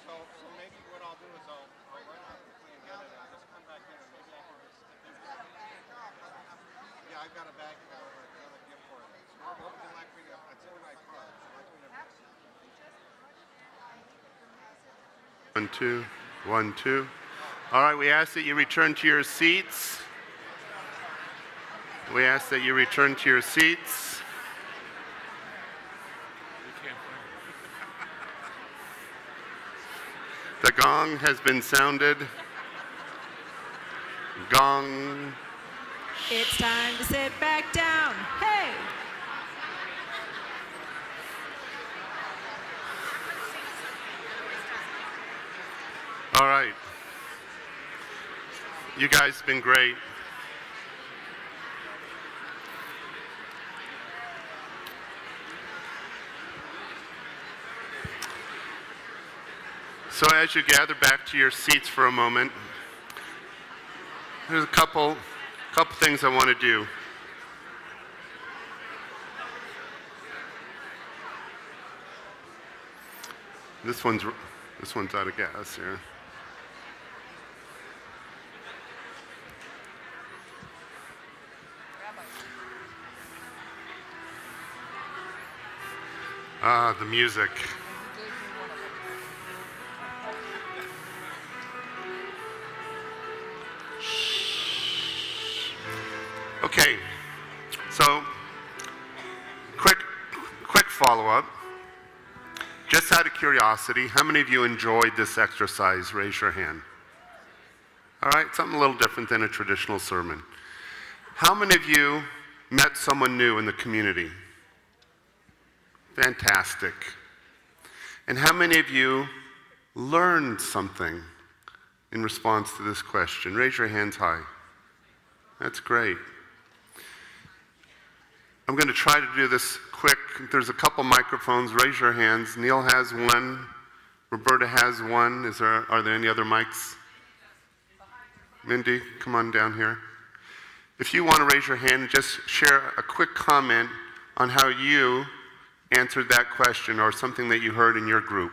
So maybe what I'll do is I'll run out quickly and get it and just come back in and maybe I can just step in. Yeah, I've got a bag to go over another gift for it. What would you like me to, it's in my car. Would you like me to? 1, 2, 1, 2. All right, we ask that you return to your seats. We ask that you return to your seats. The gong has been sounded. Gong. It's time to sit back down. Hey! All right. You guys have been great. So as you gather back to your seats for a moment, there's a couple things I want to do. This one's out of gas here. Ah, the music. Okay, so quick follow-up. Just out of curiosity, how many of you enjoyed this exercise? Raise your hand. All right, something a little different than a traditional sermon. How many of you met someone new in the community? Fantastic. And how many of you learned something in response to this question? Raise your hands high. That's great. I'm going to try to do this quick. There's a couple microphones. Raise your hands. Neil has one. Roberta has one. Are there any other mics? Mindy, come on down here. If you want to raise your hand and just share a quick comment on how you answered that question or something that you heard in your group.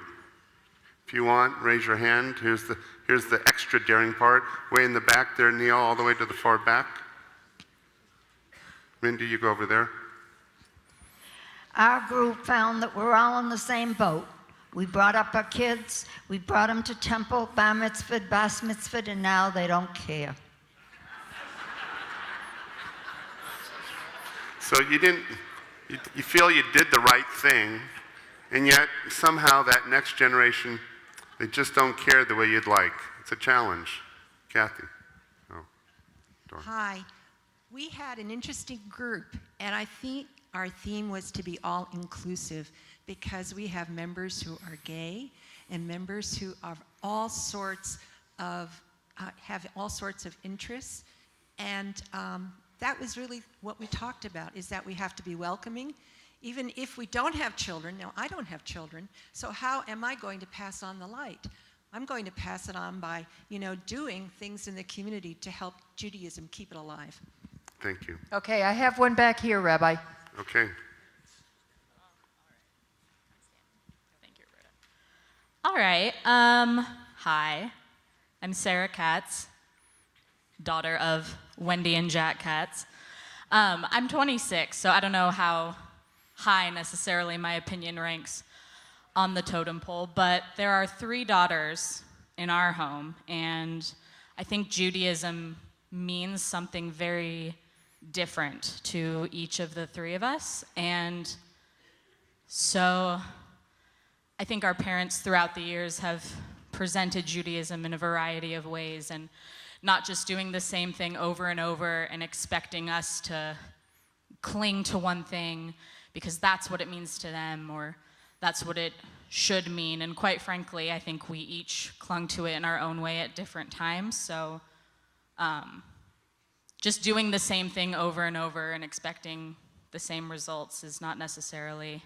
If you want, raise your hand. Here's the extra daring part. Way in the back there, Neil, all the way to the far back. Mindy, you go over there. Our group found that we're all in the same boat. We brought up our kids, we brought them to temple, bar mitzvah, bas mitzvah, and now they don't care. So you feel you did the right thing, and yet somehow that next generation, they just don't care the way you'd like. It's a challenge. Kathy. Oh, Dora. Hi. We had an interesting group, and I think our theme was to be all inclusive because we have members who are gay and members who are all sorts of have all sorts of interests, and that was really what we talked about, is that we have to be welcoming even if we don't have children. Now, I don't have children, so how am I going to pass on the light? I'm going to pass it on by, doing things in the community to help Judaism keep it alive. Thank you. Okay, I have one back here, Rabbi. Okay. All right. Hi. I'm Sarah Katz, daughter of Wendy and Jack Katz. I'm 26, so I don't know how high necessarily my opinion ranks on the totem pole, but there are 3 daughters in our home, and I think Judaism means something very different to each of the 3 of us. And so I think our parents throughout the years have presented Judaism in a variety of ways, and not just doing the same thing over and over and expecting us to cling to one thing because that's what it means to them, or that's what it should mean. And quite frankly, I think we each clung to it in our own way at different times. So just doing the same thing over and over and expecting the same results is not necessarily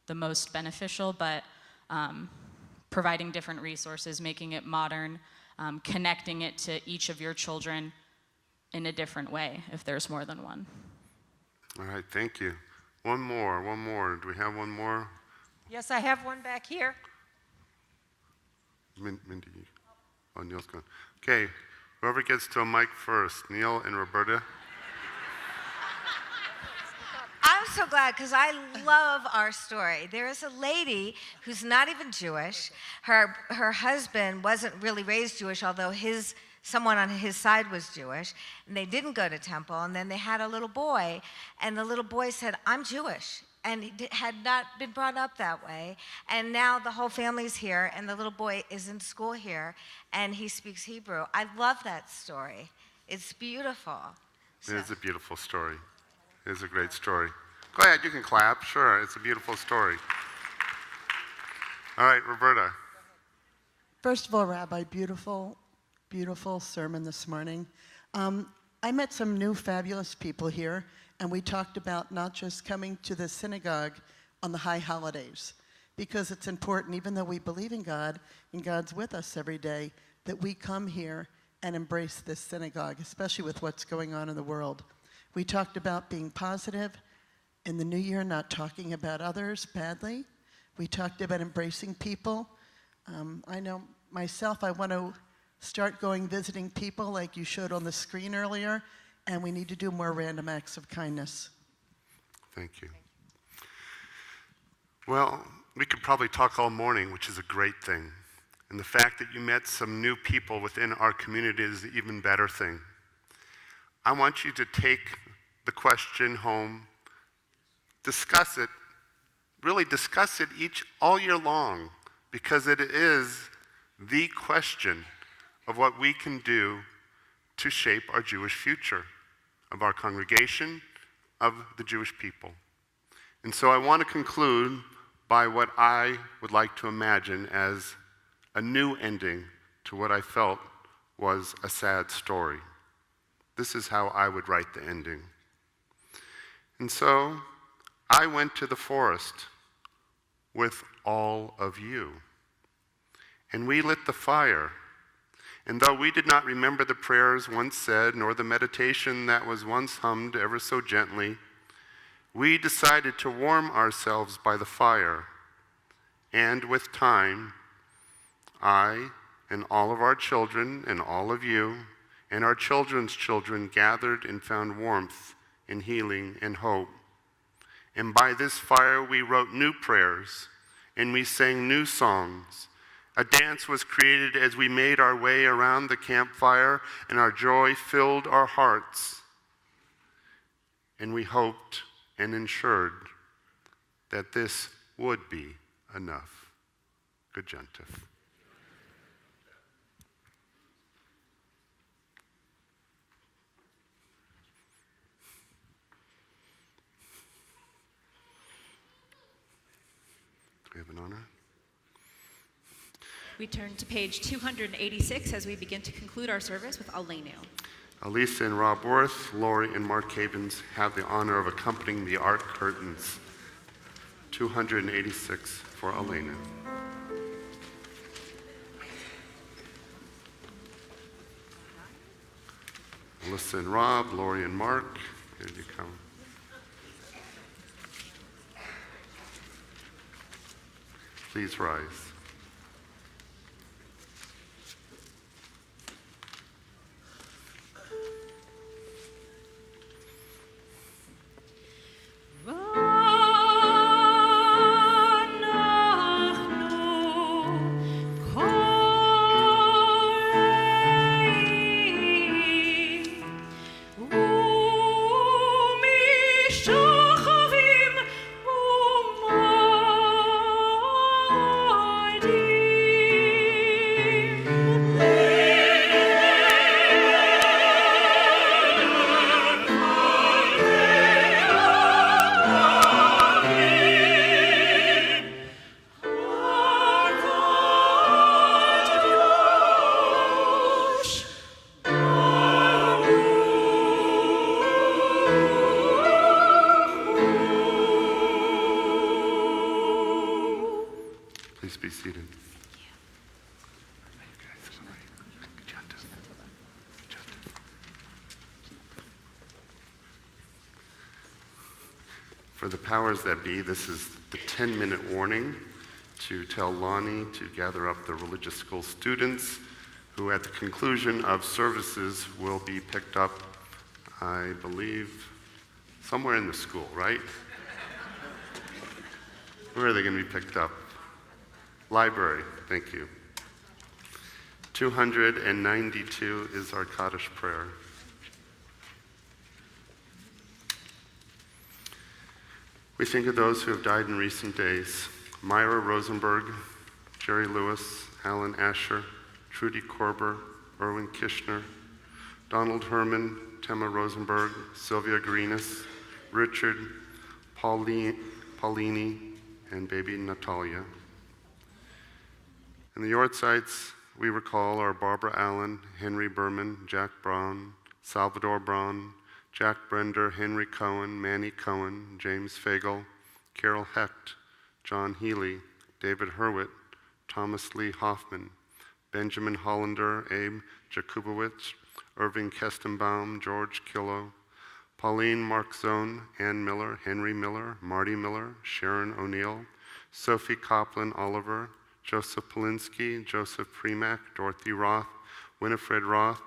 the most beneficial, but providing different resources, making it modern, connecting it to each of your children in a different way if there's more than one. All right, thank you. One more. Do we have one more? Yes, I have one back here. Mindy. Oh, Neil's gone. Okay, whoever gets to a mic first, Neil and Roberta. I'm so glad because I love our story. There is a lady who's not even Jewish. Her husband wasn't really raised Jewish, although someone on his side was Jewish, and they didn't go to temple, and then they had a little boy, and the little boy said, "I'm Jewish," and he had not been brought up that way, and now the whole family's here, and the little boy is in school here, and he speaks Hebrew. I love that story. It's beautiful. It is a beautiful story. It is a great story. Go ahead, you can clap. Sure, it's a beautiful story. All right, Roberta. First of all, Rabbi, beautiful sermon this morning. I met some new fabulous people here, and we talked about not just coming to the synagogue on the high holidays, because it's important, even though we believe in God and God's with us every day, that we come here and embrace this synagogue, especially with what's going on in the world. We talked about being positive in the new year, not talking about others badly. We talked about embracing people. I know myself, I want to start going visiting people like you showed on the screen earlier, and we need to do more random acts of kindness. Thank you. Well, we could probably talk all morning, which is a great thing. And the fact that you met some new people within our community is an even better thing. I want you to take the question home, discuss it, really discuss it all year long, because it is the question of what we can do to shape our Jewish future, of our congregation, of the Jewish people. And so I want to conclude by what I would like to imagine as a new ending to what I felt was a sad story. This is how I would write the ending. And so I went to the forest with all of you, and we lit the fire. And though we did not remember the prayers once said, nor the meditation that was once hummed ever so gently, we decided to warm ourselves by the fire. And with time, I and all of our children and all of you and our children's children gathered and found warmth and healing and hope. And by this fire we wrote new prayers and we sang new songs. A dance was created as we made our way around the campfire, and our joy filled our hearts. And we hoped and ensured that this would be enough. Good gentif. Do we have an honor? We turn to page 286 as we begin to conclude our service with Aleinu. Elisa and Rob Worth, Lori and Mark Havens have the honor of accompanying the art curtains. 286 for Aleinu. Elisa and Rob, Lori and Mark, here you come. Please rise. Rana For the powers that be, this is the 10-minute warning to tell Lonnie to gather up the religious school students who at the conclusion of services will be picked up, I believe, somewhere in the school, right? Where are they going to be picked up? Library, thank you. 292 is our Kaddish prayer. We think of those who have died in recent days. Myra Rosenberg, Jerry Lewis, Alan Asher, Trudy Korber, Erwin Kishner, Donald Herman, Tema Rosenberg, Sylvia Greenis, Richard Paulini, and baby Natalia. In the Yortsites, we recall our Barbara Allen, Henry Berman, Jack Brown, Salvador Braun, Jack Brender, Henry Cohen, Manny Cohen, James Fagel, Carol Hecht, John Healy, David Hurwitz, Thomas Lee Hoffman, Benjamin Hollander, Abe Jakubowicz, Irving Kestenbaum, George Killo, Pauline Markzone, Ann Miller, Henry Miller, Marty Miller, Sharon O'Neill, Sophie Copland Oliver, Joseph Polinsky, Joseph Premack, Dorothy Roth, Winifred Roth,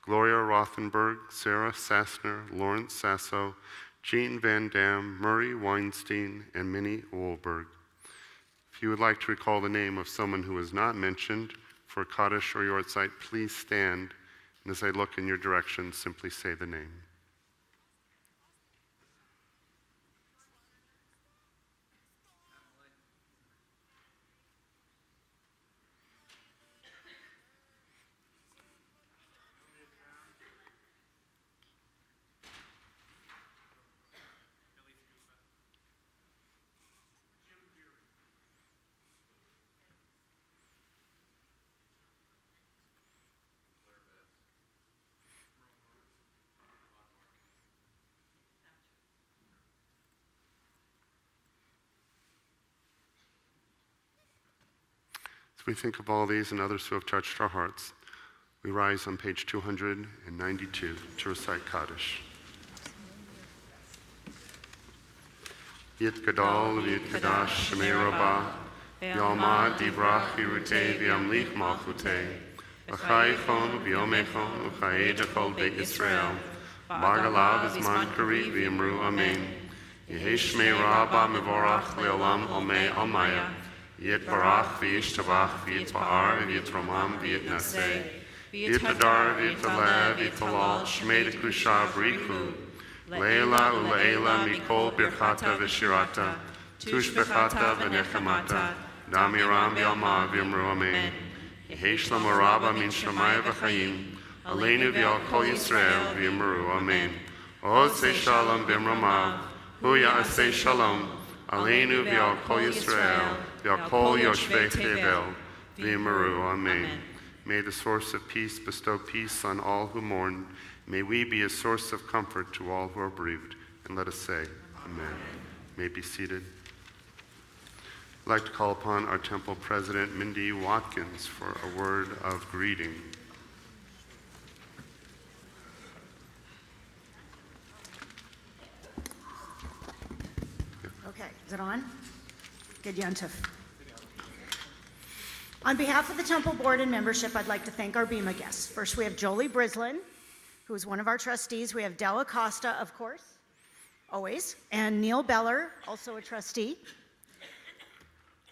Gloria Rothenberg, Sarah Sassner, Lawrence Sasso, Jean Van Dam, Murray Weinstein, and Minnie Woolberg. If you would like to recall the name of someone who is not mentioned for Kaddish or Yortzeit, please stand, and as I look in your direction, simply say the name. As we think of all these and others who have touched our hearts, we rise on page 292 to recite Kaddish. Yit Gadol v'yit Kadash Shemei Rabbah Yalmad Divrach Hirutei v'yamlich Malchutei V'chaychon v'yomechon v'chayed Echol Beit Yisrael Bagalav Zman Karit v'yamru Amen Yehei Shemei Rabbah Mevorach Le'olam Omei Almaya Yit Barach v'yishtavach v'yitba'ar v'yitromam v'yitnaseh v'yitadar v'yitaleh v'yitalal Shmei Dekusha B'richu Leila u'leila mikol birchata v'shirata tushbechata v'nechamata damiram v'yalma v'yamru amen Yehei shlomo rabba min shamayim v'chayim aleinu v'yal kol Yisrael v'yamru amen Osei shalom b'mramav hu ya'asei shalom aleinu v'yal kol Yisrael v'yal kol yoshvei tevel v'yamru amen. May the source of peace bestow peace on all who mourn. May we be a source of comfort to all who are bereaved. And let us say, Amen. May be seated. I'd like to call upon our temple president, Mindy Watkins, for a word of greeting. Okay, is it on? Good, Yontif. On behalf of the Temple Board and membership, I'd like to thank our Bema guests. First, we have Jolie Brislin, who is one of our trustees. We have Della Costa, of course, always, and Neil Beller, also a trustee.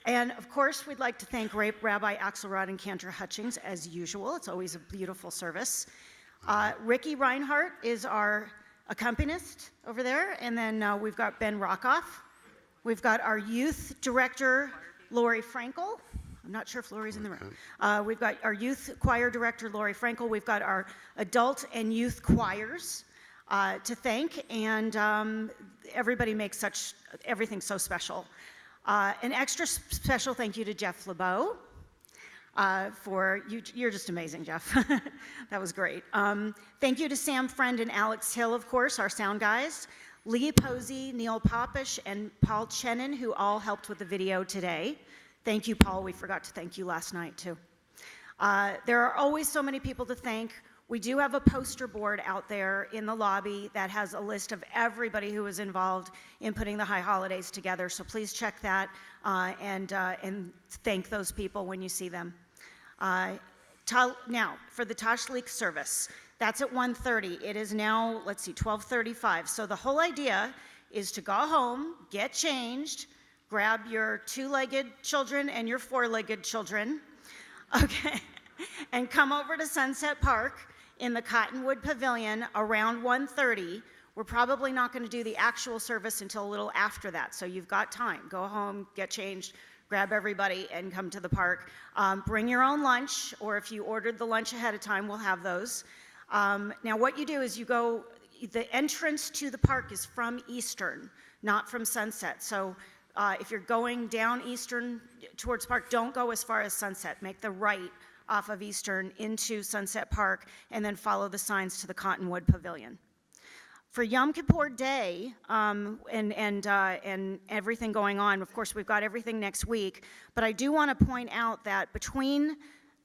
And of course, we'd like to thank Rabbi Axelrod and Cantor Hutchings, as usual. It's always a beautiful service. Ricky Reinhardt is our accompanist over there, and then we've got Ben Rockoff. We've got our youth director, Lori Frankel. I'm not sure if Lori's in the room. We've got our youth choir director, Lori Frankel. We've got our adult and youth choirs to thank, and everybody makes everything so special. An extra special thank you to Jeff LeBeau you're just amazing, Jeff. That was great. Thank you to Sam Friend and Alex Hill, of course, our sound guys. Lee Posey, Neil Popish, and Paul Chenin, who all helped with the video today. Thank you, Paul. We forgot to thank you last night, too. There are always so many people to thank. We do have a poster board out there in the lobby that has a list of everybody who was involved in putting the High Holidays together. So please check that and thank those people when you see them. Now, for the Tashlich service, that's at 1:30. It is now, 12:35. So the whole idea is to go home, get changed, grab your two-legged children and your four-legged children, okay, and come over to Sunset Park in the Cottonwood Pavilion around 1:30. We're probably not going to do the actual service until a little after that, so you've got time. Go home, get changed, grab everybody, and come to the park. Bring your own lunch, or if you ordered the lunch ahead of time, we'll have those. Now, what you do is you go, the entrance to the park is from Eastern, not from Sunset. So if you're going down Eastern towards Park, don't go as far as Sunset. Make the right off of Eastern into Sunset Park, and then follow the signs to the Cottonwood Pavilion. For Yom Kippur Day and everything going on, of course, we've got everything next week, but I do want to point out that between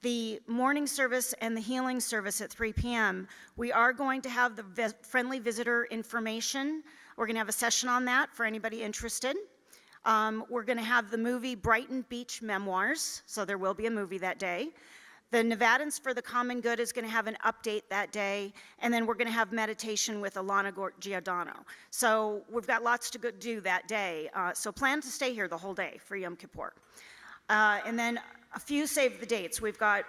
the morning service and the healing service at 3 p.m., we are going to have the friendly visitor information. We're going to have a session on that for anybody interested. We're going to have the movie Brighton Beach Memoirs, so there will be a movie that day. The Nevadans for the Common Good is going to have an update that day, and then we're going to have meditation with Alana Giordano. So we've got lots to do that day, so plan to stay here the whole day for Yom Kippur. And then a few save the dates. We've got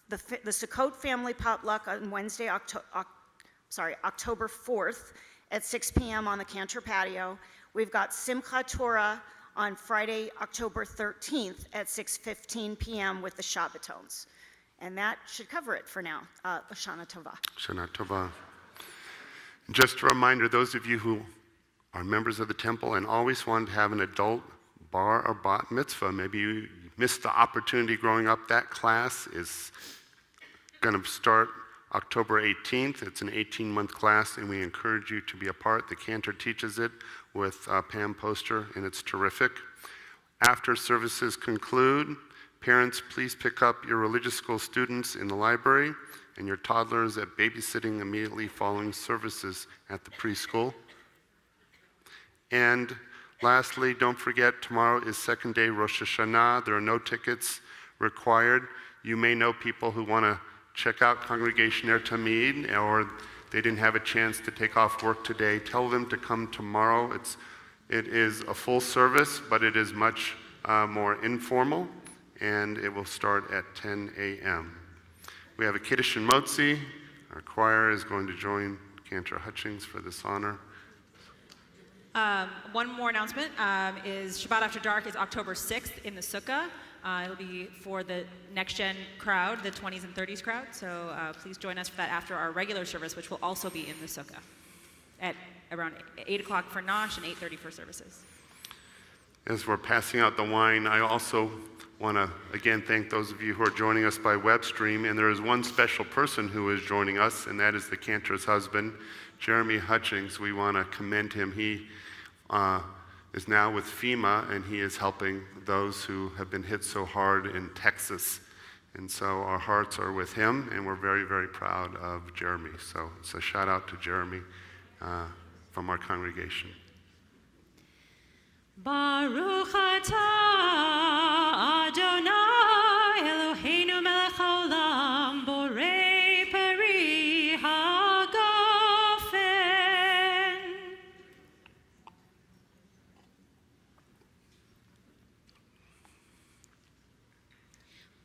the Sukkot family potluck on Wednesday, October 4th at 6 p.m. on the Cantor patio. We've got Simchat Torah on Friday, October 13th at 6:15 p.m. with the Shabbatones. And that should cover it for now. Shana Tova. Shana Tova. Just a reminder, those of you who are members of the temple and always wanted to have an adult bar or bat mitzvah, maybe you missed the opportunity growing up. That class is going to start October 18th. It's an 18-month class, and we encourage you to be a part. The Cantor teaches it with Pam Poster, and it's terrific. After services conclude, parents, please pick up your religious school students in the library and your toddlers at babysitting immediately following services at the preschool. And lastly, don't forget, tomorrow is second day Rosh Hashanah. There are no tickets required. You may know people who want to check out Congregation Er Tamid, or they didn't have a chance to take off work today. Tell them to come tomorrow. It is a full service, but it is much more informal, and it will start at 10 a.m. We have a Kiddush and Motzi. Our choir is going to join Cantor Hutchings for this honor. One more announcement is Shabbat After Dark is October 6th in the Sukkah. It'll be for the next-gen crowd, the 20s and 30s crowd. So please join us for that after our regular service, which will also be in the Sukkah at around 8 o'clock for Nosh and 8:30 for services. As we're passing out the wine, I also want to again thank those of you who are joining us by web stream. And there is one special person who is joining us, and that is the Cantor's husband, Jeremy Hutchings. We want to commend him. He is now with FEMA, and he is helping those who have been hit so hard in Texas. And so our hearts are with him, and we're very, very proud of Jeremy. So it's a shout out to Jeremy from our congregation. Baruch atah Adonai Eloheinu melech haolam borei peri hagafen.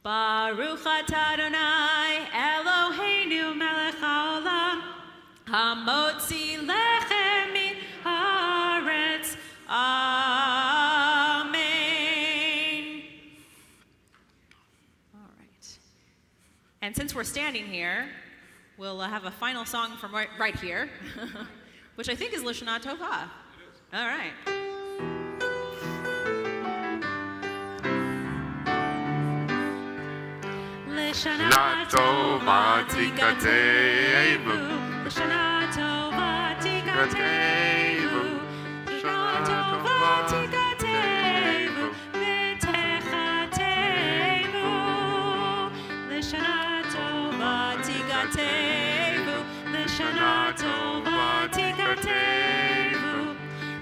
Baruch atah Adonai Eloheinu melech haolam hamotzi lechem min haaretz. Amen. All right. And since we're standing here, we'll have a final song from right here, which I think is Lishana Tova. All right. Lishana Tova Tikatevu. Lishana Tova Tikatevu. Lishana Tova Tikatevu. V'techatevu. Lishana Tova Tikatevu. Shana Tova Tikateivu,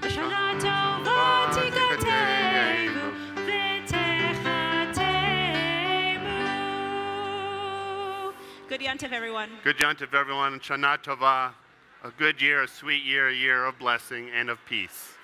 Shana Tova Tikateivu, V'techateimu. Good Yontif, everyone. Good Yontif, everyone. Shana Tova, a good year, a sweet year, a year of blessing and of peace.